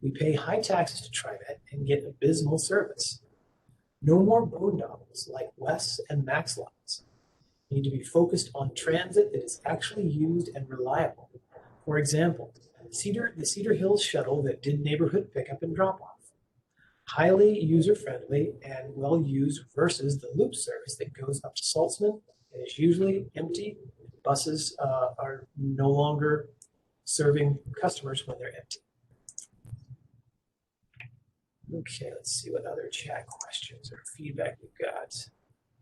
We pay high taxes to TriMet and get abysmal service. No more boondoggles like Wes and Max lines. We need to be focused on transit that is actually used and reliable. For example, the Cedar Hills shuttle that did neighborhood pickup and drop off. Highly user-friendly and well-used versus the loop service that goes up to Saltzman and is usually empty. Buses are no longer serving customers when they're empty. Okay, let's see what other chat questions or feedback we've got.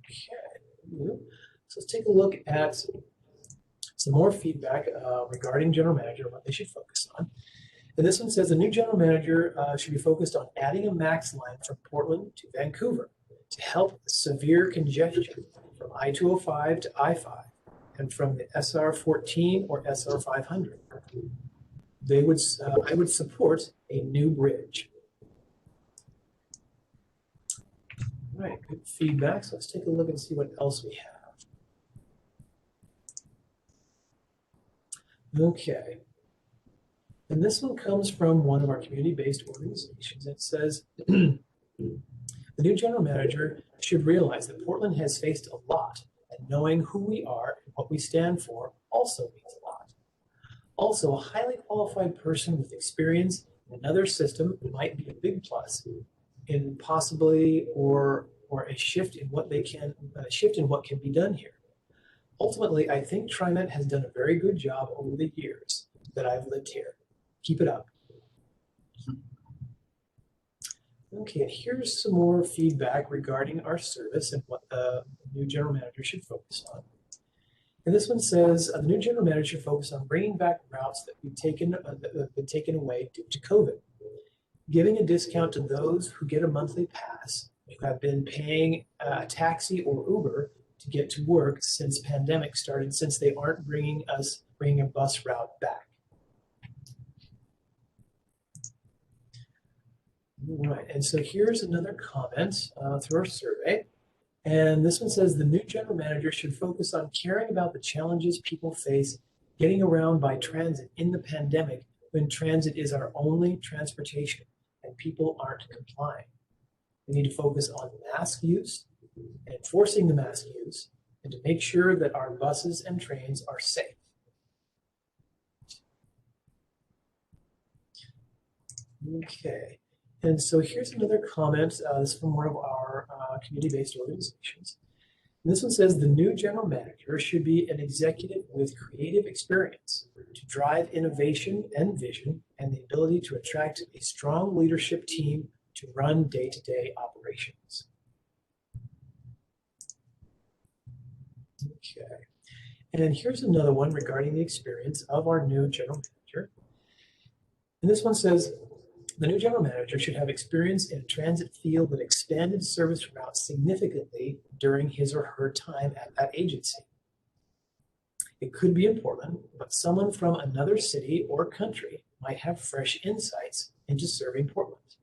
Okay, so let's take a look at some more feedback regarding general manager and what they should focus on. And this one says the new general manager should be focused on adding a max line from Portland to Vancouver to help severe congestion from I-205 to I-5 and from the SR-14 or SR-500. I would support a new bridge. All right, good feedback. So let's take a look and see what else we have. Okay. And this one comes from one of our community-based organizations. It says, the new general manager should realize that Portland has faced a lot, and knowing who we are and what we stand for also means a lot. Also, a highly qualified person with experience in another system might be a big plus in possibly or a shift in what can be done here. Ultimately, I think TriMet has done a very good job over the years that I've lived here. Keep it up. Okay, and here's some more feedback regarding our service and what the new general manager should focus on. And this one says the new general manager should focus on bringing back routes that have been taken away due to COVID, giving a discount to those who get a monthly pass who have been paying a taxi or Uber to get to work since pandemic started, since they aren't bringing a bus route back. All right, and so here's another comment through our survey. And this one says the new general manager should focus on caring about the challenges people face getting around by transit in the pandemic when transit is our only transportation and people aren't complying. We need to focus on mask use and enforcing the mask use and to make sure that our buses and trains are safe. Okay. And so here's another comment. This is from one of our community-based organizations. And this one says the new general manager should be an executive with creative experience to drive innovation and vision and the ability to attract a strong leadership team to run day-to-day operations. Okay. And here's another one regarding the experience of our new general manager. And this one says, the new general manager should have experience in a transit field that expanded service routes significantly during his or her time at that agency. It could be in Portland, but someone from another city or country might have fresh insights into serving Portland.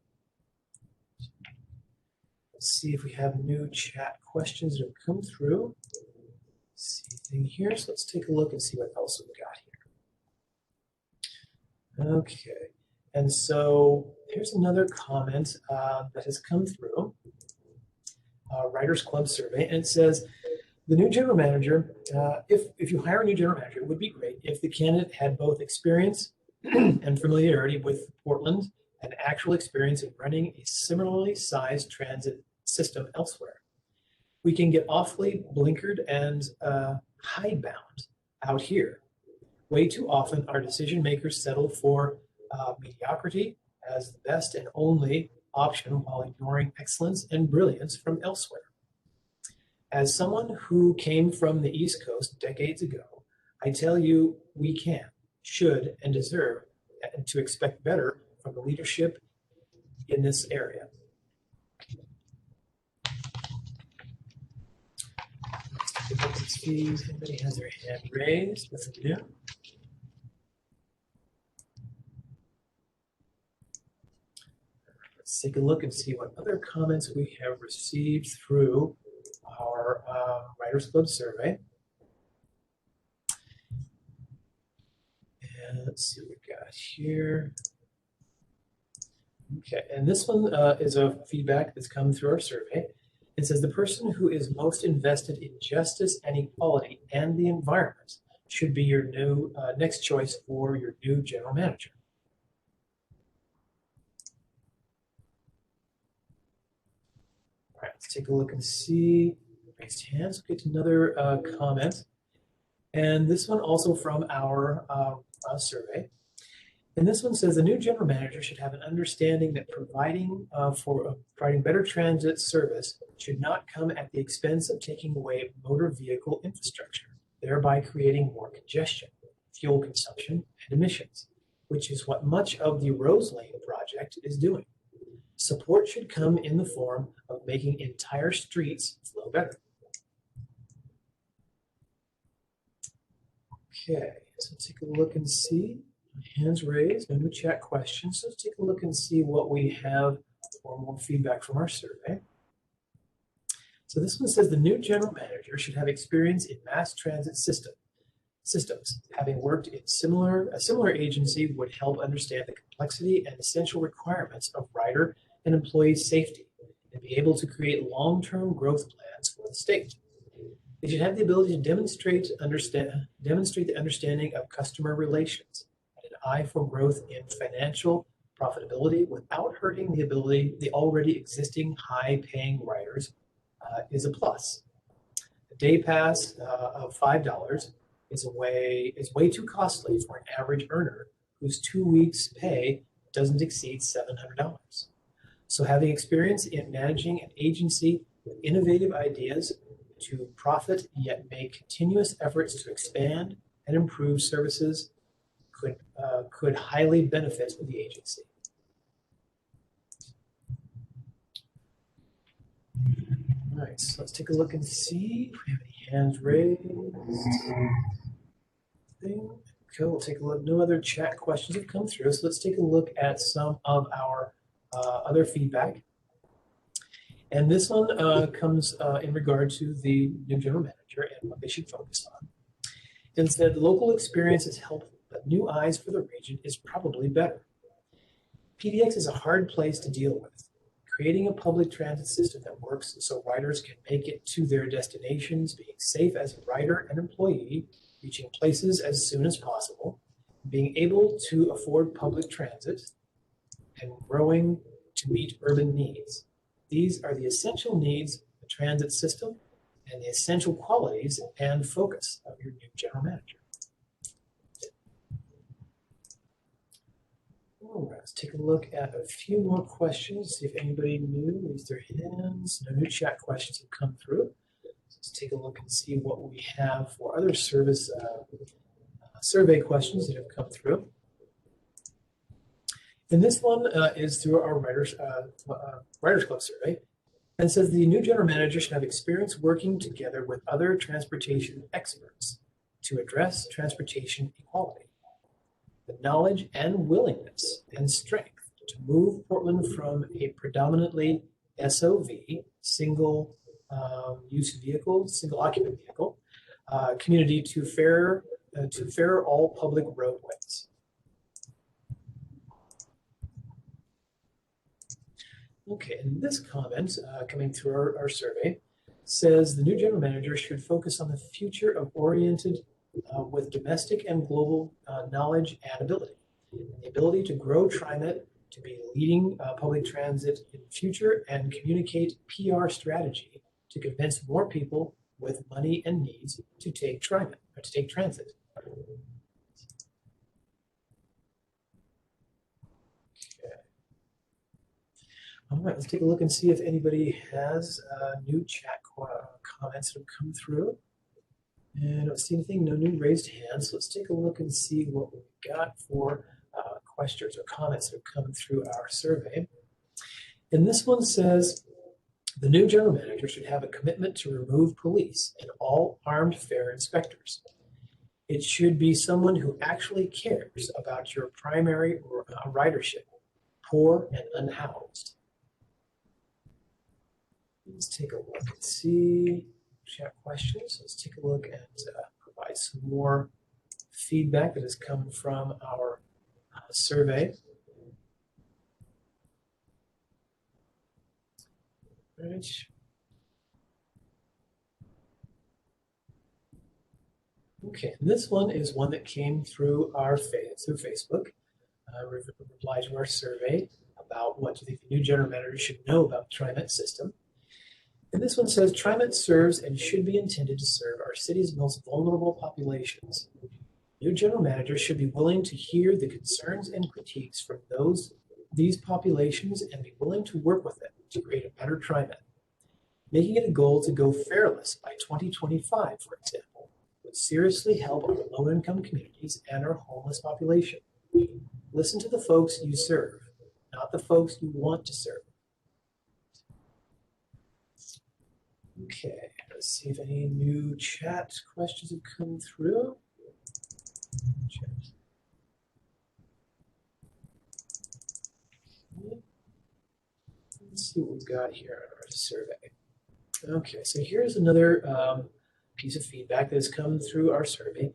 Let's see if we have new chat questions that have come through. Let's see anything here. So let's take a look and see what else we've got here. Okay. And so here's another comment that has come through, Writers Club survey, and it says, the new general manager, if you hire a new general manager, it would be great if the candidate had both experience and familiarity with Portland and actual experience in running a similarly sized transit system elsewhere. We can get awfully blinkered and hidebound out here. Way too often, our decision makers settle for mediocrity as the best and only option while ignoring excellence and brilliance from elsewhere. As someone who came from the East Coast decades ago, I tell you we can, should, and deserve to expect better from the leadership in this area. Let's see if anybody has their hand raised. Nothing new. Let's take a look and see what other comments we have received through our Writers Club survey. And let's see what we got here. Okay, and this one is a feedback that's come through our survey. It says the person who is most invested in justice and equality and the environment should be your new next choice for your new general manager. All right, let's take a look and see. Raised hands. We'll get to another comment. And this one also from our survey. And this one says the new general manager should have an understanding that providing better transit service should not come at the expense of taking away motor vehicle infrastructure, thereby creating more congestion, fuel consumption, and emissions, which is what much of the Rose Lane project is doing. Support should come in the form of making entire streets flow better. Okay, so take a look and see. Hands raised, no new chat questions. So let's take a look and see what we have for more feedback from our survey. So this one says the new general manager should have experience in mass transit systems. Having worked in a similar agency would help understand the complexity and essential requirements of rider and employee safety and be able to create long-term growth plans for the state. They should have the ability to demonstrate the understanding of customer relations, eye for growth in financial profitability without hurting the already existing high-paying riders is a plus. A day pass of $5 is way too costly for an average earner whose 2 weeks' pay doesn't exceed $700. So having experience in managing an agency with innovative ideas to profit yet make continuous efforts to expand and improve services could highly benefit the agency. All right, so let's take a look and see if we have any hands raised. Okay, we'll take a look. No other chat questions have come through, so let's take a look at some of our other feedback. And this one comes in regard to the new general manager and what they should focus on. Instead, local experience is helpful, but new eyes for the region is probably better. PDX is a hard place to deal with. Creating a public transit system that works so riders can make it to their destinations, being safe as a rider and employee, reaching places as soon as possible, being able to afford public transit, and growing to meet urban needs. These are the essential needs of the transit system and the essential qualities and focus of your new general manager. All right, let's take a look at a few more questions, see if anybody new raised their hands. No new chat questions have come through. Let's take a look and see what we have for other service survey questions that have come through. And this one is through our Writers Club survey, and says the new general manager should have experience working together with other transportation experts to address transportation equality. The knowledge and willingness and strength to move Portland from a predominantly SOV, single use vehicle, single occupant vehicle, community to fairer all public roadways. Okay, and this comment coming through our survey says the new general manager should focus on the future of oriented with domestic and global knowledge and ability. And the ability to grow TriMet to be leading public transit in the future and communicate PR strategy to convince more people with money and needs to take TriMet or to take transit. All right, let's take a look and see if anybody has new chat comments that have come through. And I don't see anything, no new raised hands. So let's take a look and see what we've got for questions or comments that have come through our survey. And this one says, the new general manager should have a commitment to remove police and all armed fare inspectors. It should be someone who actually cares about your primary ridership, poor, and unhoused. Let's take a look and see chat questions. Let's take a look and provide some more feedback that has come from our survey. Right. Okay, and this one is one that came through our through Facebook. Reply to our survey about what do you think the new general manager should know about the TriMet system. And this one says, TriMet serves and should be intended to serve our city's most vulnerable populations. New general managers should be willing to hear the concerns and critiques from these populations and be willing to work with them to create a better TriMet. Making it a goal to go fareless by 2025, for example, would seriously help our low-income communities and our homeless population. Listen to the folks you serve, not the folks you want to serve. Okay, let's see if any new chat questions have come through. Let's see what we've got here on our survey. Okay, so here's another piece of feedback that has come through our survey.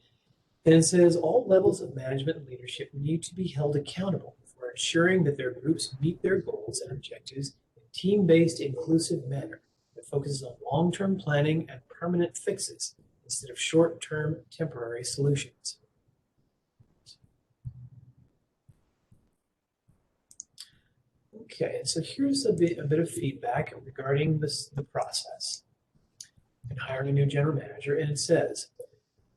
And it says all levels of management and leadership need to be held accountable for ensuring that their groups meet their goals and objectives in a team-based, inclusive manner that focuses on long-term planning and permanent fixes instead of short-term temporary solutions. Okay, so here's a bit of feedback regarding the process in hiring a new general manager, and it says,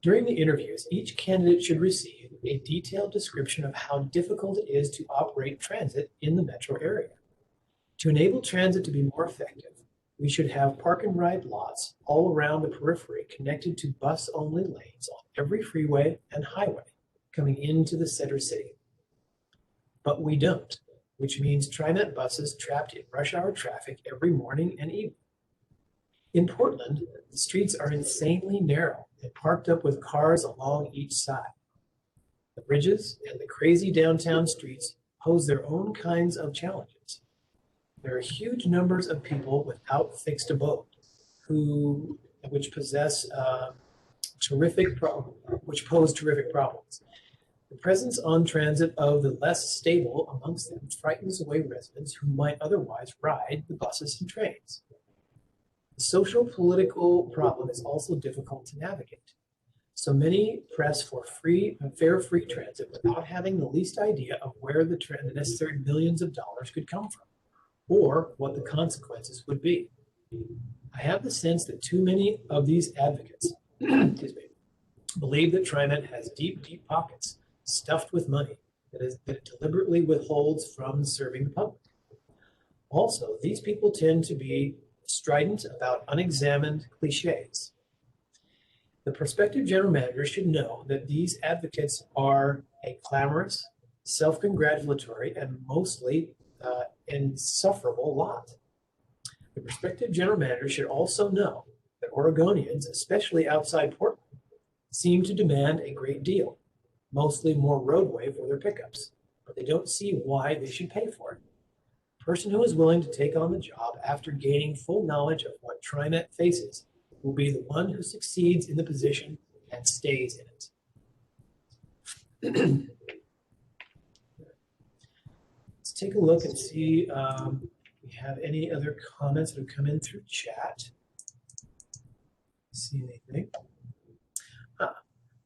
during the interviews, each candidate should receive a detailed description of how difficult it is to operate transit in the metro area. To enable transit to be more effective, we should have park and ride lots all around the periphery connected to bus-only lanes on every freeway and highway coming into the center city. But we don't, which means TriMet buses trapped in rush hour traffic every morning and evening. In Portland, the streets are insanely narrow and parked up with cars along each side. The bridges and the crazy downtown streets pose their own kinds of challenges. There are huge numbers of people without fixed abode which pose terrific problems. The presence on transit of the less stable amongst them frightens away residents who might otherwise ride the buses and trains. The social political problem is also difficult to navigate. So many press for fair free transit without having the least idea of where the necessary millions of dollars could come from, or what the consequences would be. I have the sense that too many of these advocates believe that TriMet has deep, deep pockets stuffed with money that it deliberately withholds from serving the public. Also, these people tend to be strident about unexamined cliches. The prospective general manager should know that these advocates are a clamorous, self-congratulatory, and mostly insufferable lot. The prospective general manager should also know that Oregonians, especially outside Portland, seem to demand a great deal, mostly more roadway for their pickups, but they don't see why they should pay for it. The person who is willing to take on the job after gaining full knowledge of what TriMet faces will be the one who succeeds in the position and stays in it. Let's take a look and see if we have any other comments that have come in through chat. See anything?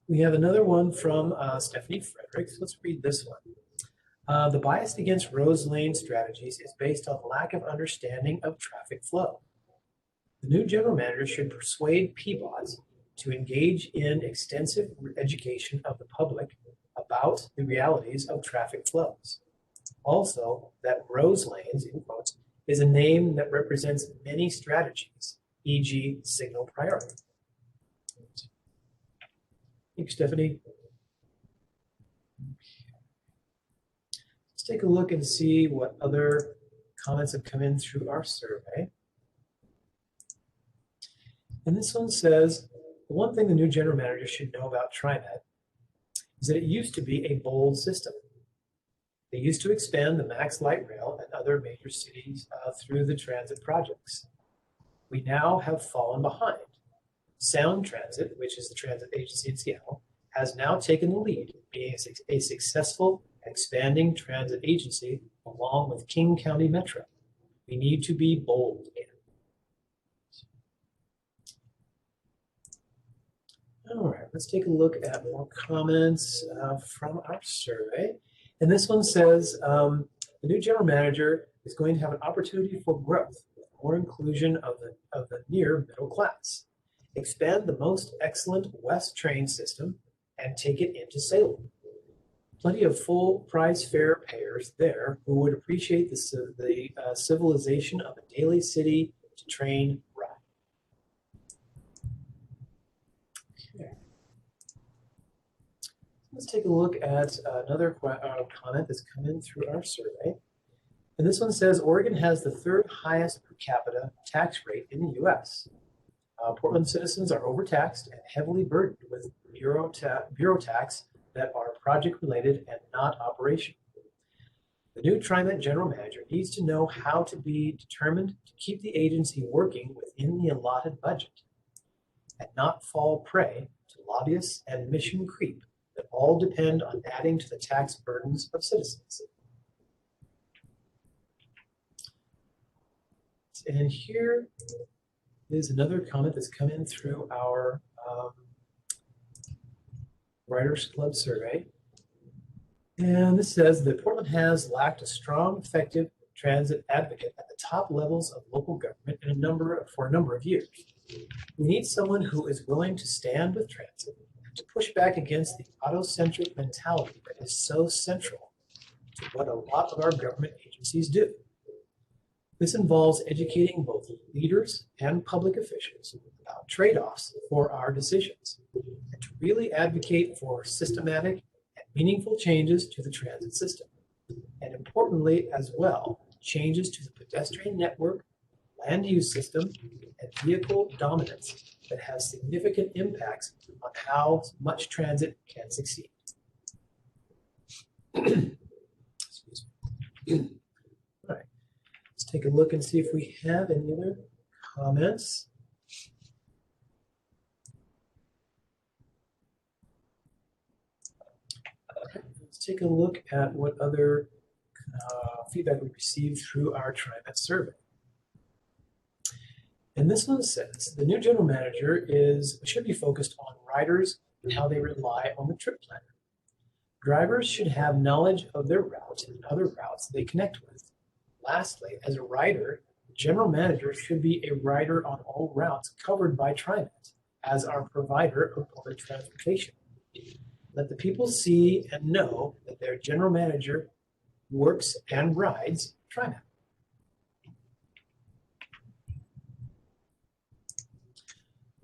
We have another one from Stephanie Fredericks. Let's read this one. The bias against Rose Lane strategies is based on lack of understanding of traffic flow. The new general manager should persuade PBOTs to engage in extensive education of the public about the realities of traffic flows. Also, that Rose Lanes, in quotes, is a name that represents many strategies, e.g. signal priority. Thanks, Stephanie. Let's take a look and see what other comments have come in through our survey. And this one says, the one thing the new general manager should know about TriMet is that it used to be a bold system. They used to expand the Max Light Rail and other major cities through the transit projects. We now have fallen behind. Sound Transit, which is the transit agency in Seattle, has now taken the lead, being a successful expanding transit agency along with King County Metro. We need to be bold again. All right, let's take a look at more comments from our survey. And this one says, the new general manager is going to have an opportunity for growth, with more inclusion of the near middle class. Expand the most excellent West train system and take it into Salem. Plenty of full price fare payers there who would appreciate the civilization of a daily city to train ride. Okay. Let's take a look at another comment that's come in through our survey. And this one says, Oregon has the third highest per capita tax rate in the US. Portland citizens are overtaxed and heavily burdened with bureau tax that are project-related and not operational. The new TriMet general manager needs to know how to be determined to keep the agency working within the allotted budget and not fall prey to lobbyists and mission creep that all depend on adding to the tax burdens of citizens. And here is another comment that's come in through our Writers Club survey. And this says that Portland has lacked a strong, effective transit advocate at the top levels of local government for a number of years. We need someone who is willing to stand with transit to push back against the autocentric mentality that is so central to what a lot of our government agencies do. This involves educating both leaders and public officials about trade-offs for our decisions, and to really advocate for systematic and meaningful changes to the transit system, and importantly as well, changes to the pedestrian network, land use system, and vehicle dominance that have significant impacts on how much transit can succeed. Excuse me. All right. Let's take a look and see if we have any other comments. Let's take a look at what other feedback we received through our TriMet survey. And this one says, the new general manager should be focused on riders and how they rely on the trip planner. Drivers should have knowledge of their route and other routes they connect with. Lastly, as a rider, the general manager should be a rider on all routes covered by TriMet as our provider of public transportation. Let the people see and know that their general manager works and rides TriMet.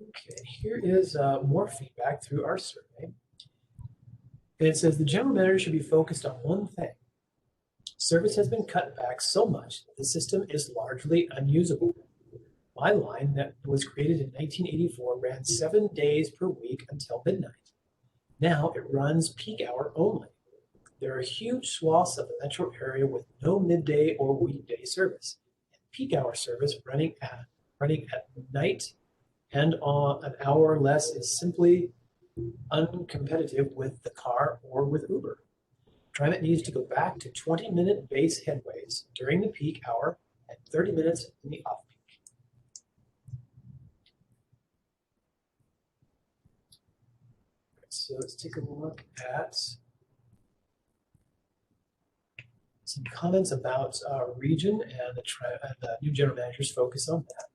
Okay, here is more feedback through our survey. And it says the general manager should be focused on one thing. Service has been cut back so much that the system is largely unusable. My line that was created in 1984 ran 7 days per week until midnight. Now it runs peak hour only. There are huge swaths of the metro area with no midday or weekday service, and peak hour service running at night and on an hour or less is simply uncompetitive with the car or with Uber. TriMet needs to go back to 20-minute base headways during the peak hour and 30 minutes in the off-peak. So let's take a look at some comments about our region and the new general manager's focus on that.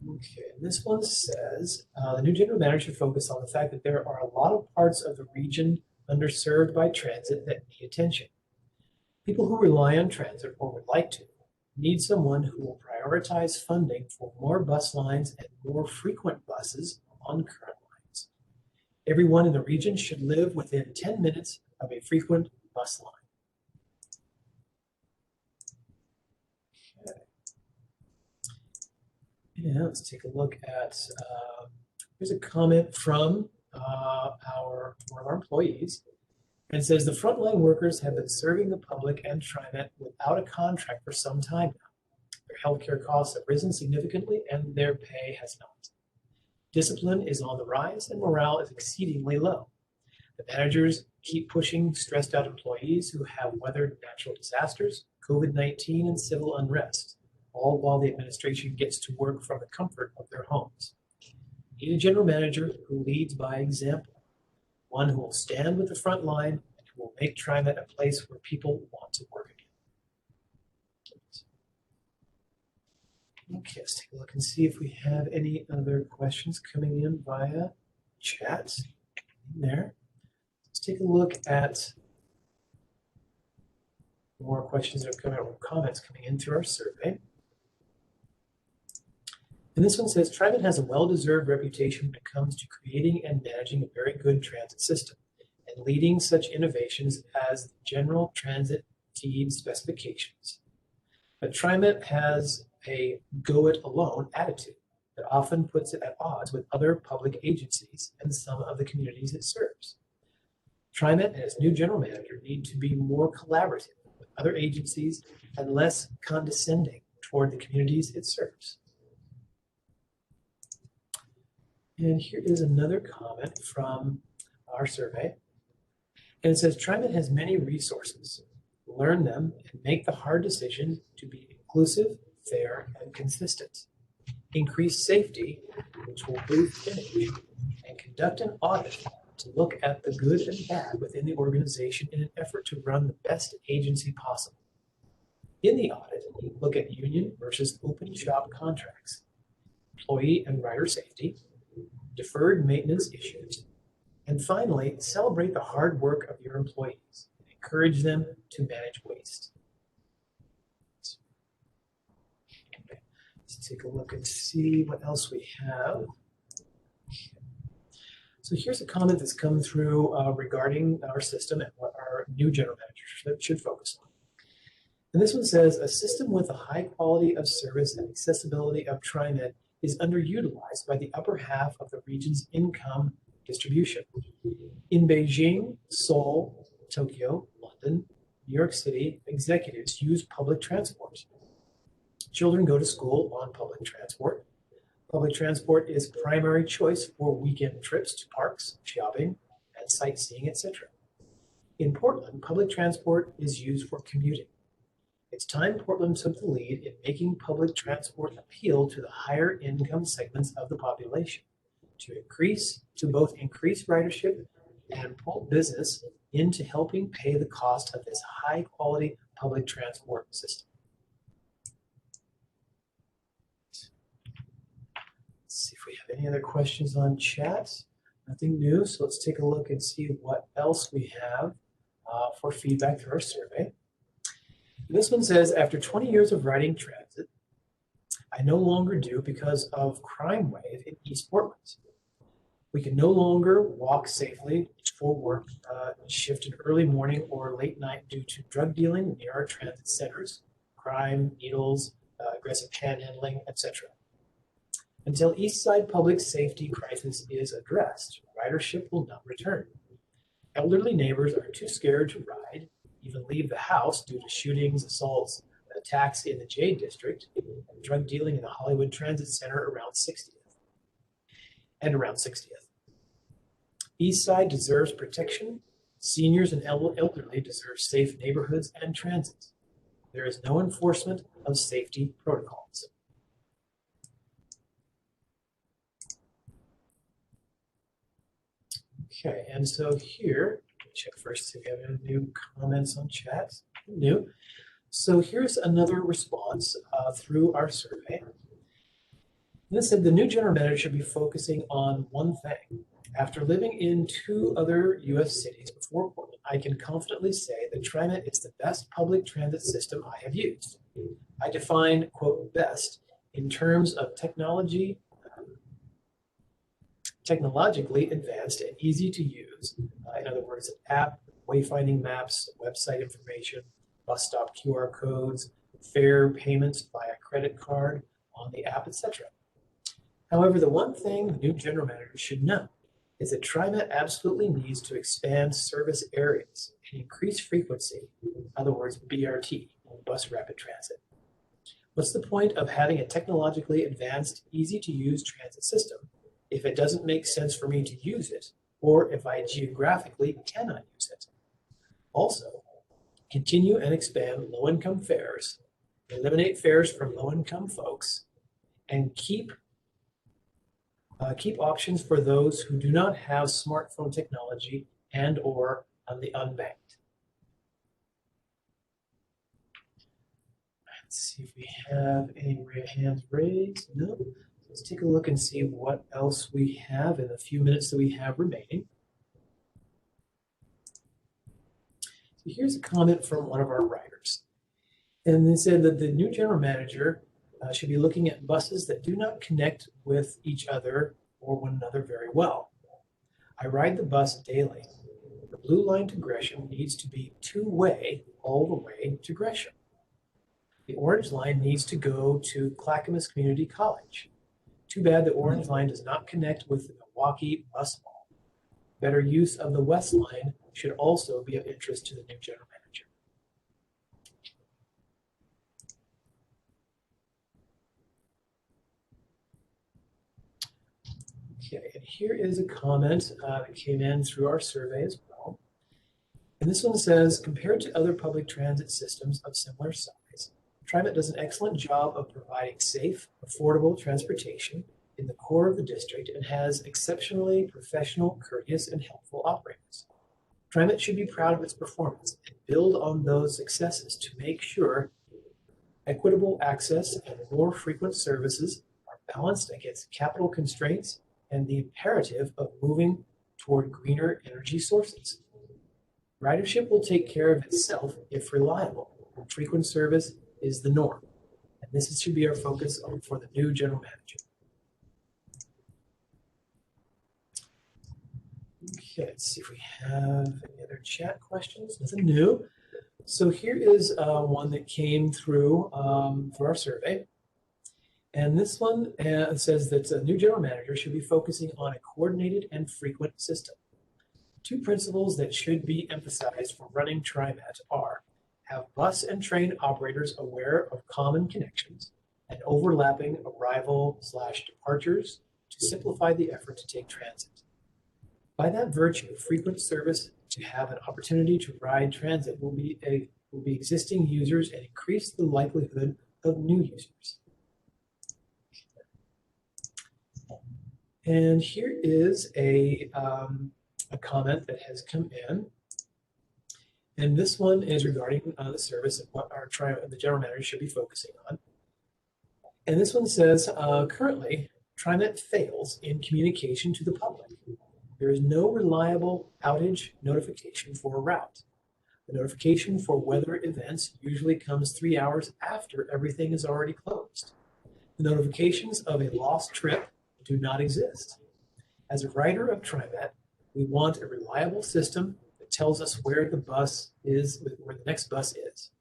Okay, this one says the new general manager should focus on the fact that there are a lot of parts of the region underserved by transit that need attention. People who rely on transit or would like to need someone who will prioritize funding for more bus lines and more frequent buses on current lines. Everyone in the region should live within 10 minutes of a frequent bus line. Yeah, let's take a look at, here's a comment from one of our employees. And it says the frontline workers have been serving the public and TriMet without a contract for some time now. Their healthcare costs have risen significantly and their pay has not. Discipline is on the rise and morale is exceedingly low. The managers keep pushing stressed out employees who have weathered natural disasters, COVID-19, and civil unrest, all while the administration gets to work from the comfort of their homes. We need a general manager who leads by example, one who will stand with the front line and who will make TriMet a place where people want to work again. Okay, let's take a look and see if we have any other questions coming in via chat in there. Let's take a look at more questions that have come out or comments coming in through our survey. And this one says, TriMet has a well-deserved reputation when it comes to creating and managing a very good transit system and leading such innovations as the general transit feed specifications. But TriMet has a go-it-alone attitude that often puts it at odds with other public agencies and some of the communities it serves. TriMet and its new general manager need to be more collaborative with other agencies and less condescending toward the communities it serves. And here is another comment from our survey. And it says, TriMet has many resources. Learn them and make the hard decisions to be inclusive, fair, and consistent. Increase safety, which will boost image, and conduct an audit to look at the good and bad within the organization in an effort to run the best agency possible. In the audit, look at union versus open shop contracts, employee and rider safety, deferred maintenance issues, and finally, celebrate the hard work of your employees and encourage them to manage waste. Okay. Let's take a look and see what else we have. So here's a comment that's come through regarding our system and what our new general manager should focus on. And this one says, a system with a high quality of service and accessibility of TriMet is underutilized by the upper half of the region's income distribution. In Beijing, Seoul, Tokyo, London, New York City, executives use public transport. Children go to school on public transport. Public transport is primary choice for weekend trips to parks, shopping, and sightseeing, etc. In Portland, public transport is used for commuting. It's time Portland took the lead in making public transport appeal to the higher income segments of the population to both increase ridership and pull business into helping pay the cost of this high quality public transport system. Let's see if we have any other questions on chat. Nothing new, so let's take a look and see what else we have for feedback through our survey. This one says, after 20 years of riding transit, I no longer do because of crime wave in East Portland. We can no longer walk safely for work, shift in early morning or late night due to drug dealing near our transit centers, crime, needles, aggressive panhandling, etc. Until East Side public safety crisis is addressed, ridership will not return. Elderly neighbors are too scared to ride, even leave the house due to shootings, assaults, attacks in the J District, and drug dealing in the Hollywood Transit Center around 60th. East Side deserves protection. Seniors and elderly deserve safe neighborhoods and transit. There is no enforcement of safety protocols. Okay, and so here, check first if we have any new comments on chat. New. So here's another response through our survey. And this said the new general manager should be focusing on one thing. After living in 2 other U.S. cities before Portland, I can confidently say that TriMet is the best public transit system I have used. I define, quote, best in terms of technologically advanced and easy to use. In other words, an app, wayfinding maps, website information, bus stop QR codes, fare payments via credit card on the app, etc. However, the one thing the new general manager should know is that TriMet absolutely needs to expand service areas and increase frequency, in other words, BRT, bus rapid transit. What's the point of having a technologically advanced, easy-to-use transit system if it doesn't make sense for me to use it, or if I geographically cannot use it? Also, continue and expand low-income fares, eliminate fares for low-income folks, and keep options for those who do not have smartphone technology and or on the unbanked. Let's see if we have any hands raised. No. Let's take a look and see what else we have in the few minutes that we have remaining. So here's a comment from one of our writers. And they said that the new general manager should be looking at buses that do not connect with each other or one another very well. I ride the bus daily. The blue line to Gresham needs to be two-way all the way to Gresham. The orange line needs to go to Clackamas Community College. Too bad the orange line does not connect with the Milwaukee bus mall. Better use of the west line should also be of interest to the new general manager. Okay, and here is a comment that came in through our survey as well. And this one says, compared to other public transit systems of similar size, TriMet does an excellent job of providing safe, affordable transportation in the core of the district and has exceptionally professional, courteous, and helpful operators. TriMet should be proud of its performance and build on those successes to make sure equitable access and more frequent services are balanced against capital constraints and the imperative of moving toward greener energy sources. Ridership will take care of itself if reliable, and frequent service is the norm. And this should be our focus for the new general manager. Okay, let's see if we have any other chat questions. Nothing new. So here is one that came through for our survey. And this one says that a new general manager should be focusing on a coordinated and frequent system. Two principles that should be emphasized for running TriMet are have bus and train operators aware of common connections and overlapping arrival/departures to simplify the effort to take transit. By that virtue, frequent service to have an opportunity to ride transit will be existing users and increase the likelihood of new users. And here is a comment that has come in. And this one is regarding the service and what the general manager should be focusing on. And this one says, currently, TriMet fails in communication to the public. There is no reliable outage notification for a route. The notification for weather events usually comes 3 hours after everything is already closed. The notifications of a lost trip do not exist. As a writer of TriMet, we want a reliable system that tells us where the bus is, where the next bus is,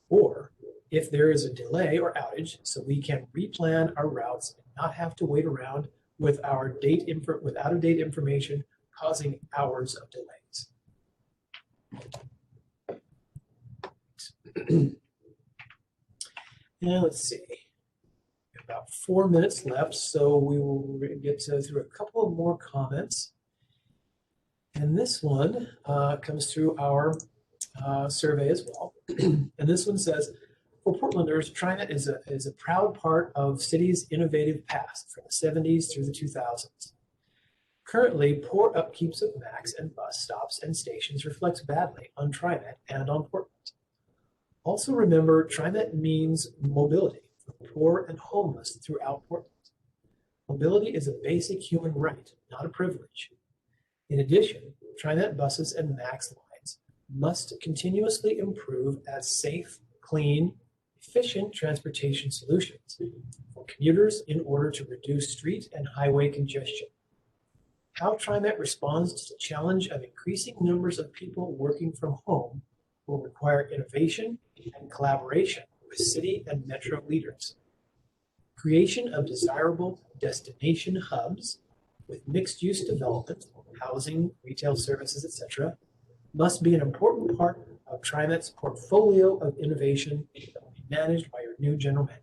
or if there is a delay or outage, so we can replan our routes and not have to wait around with our with out-of-date information causing hours of delays. Now let's see. About 4 minutes left, so we will get through a couple of more comments. And this one comes through our survey as well. And this one says, for Portlanders, TriMet is a proud part of city's innovative past from the 70s through the 2000s. Currently, poor upkeeps of MAX and bus stops and stations reflects badly on TriMet and on Portland. Also remember, TriMet means mobility for the poor and homeless throughout Portland. Mobility is a basic human right, not a privilege. In addition, TriMet buses and MAX lines must continuously improve as safe, clean, efficient transportation solutions for commuters in order to reduce street and highway congestion. How TriMet responds to the challenge of increasing numbers of people working from home will require innovation and collaboration with city and metro leaders. Creation of desirable destination hubs with mixed-use development housing, retail services, etc., must be an important part of TriMet's portfolio of innovation that will be managed by your new general manager.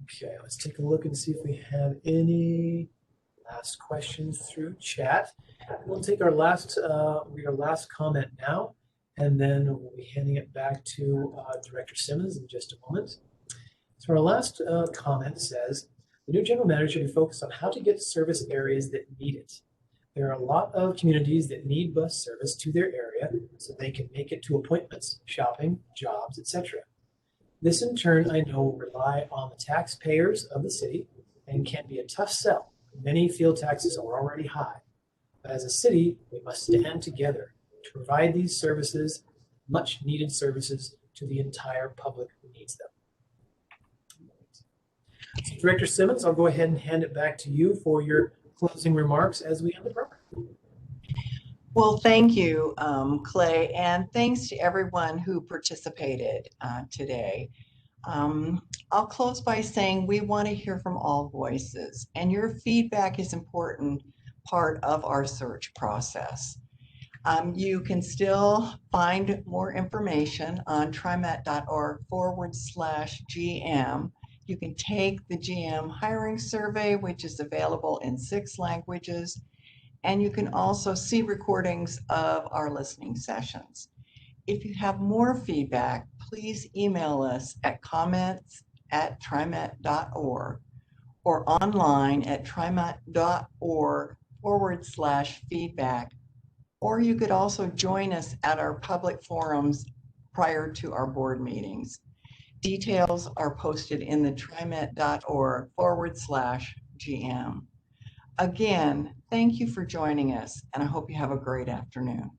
Okay, let's take a look and see if we have any last questions through chat. We'll take our last comment now, and then we'll be handing it back to Director Simmons in just a moment. So our last comment says, the new general manager should be focused on how to get service areas that need it. There are a lot of communities that need bus service to their area so they can make it to appointments, shopping, jobs, etc. This in turn, I know, will rely on the taxpayers of the city and can be a tough sell. Many feel taxes are already high. But as a city, we must stand together to provide these services, much needed services, to the entire public who needs them. So Director Simmons, I'll go ahead and hand it back to you for your closing remarks as we end the program. Well, thank you, Clay, and thanks to everyone who participated today. I'll close by saying we want to hear from all voices, and your feedback is an important part of our search process. You can still find more information on trimet.org/GM. You can take the GM hiring survey, which is available in 6 languages, and you can also see recordings of our listening sessions. If you have more feedback, please email us at comments@trimet.org or online at trimet.org/feedback. Or you could also join us at our public forums prior to our board meetings. Details are posted in the trimet.org/GM. Again, thank you for joining us, and I hope you have a great afternoon.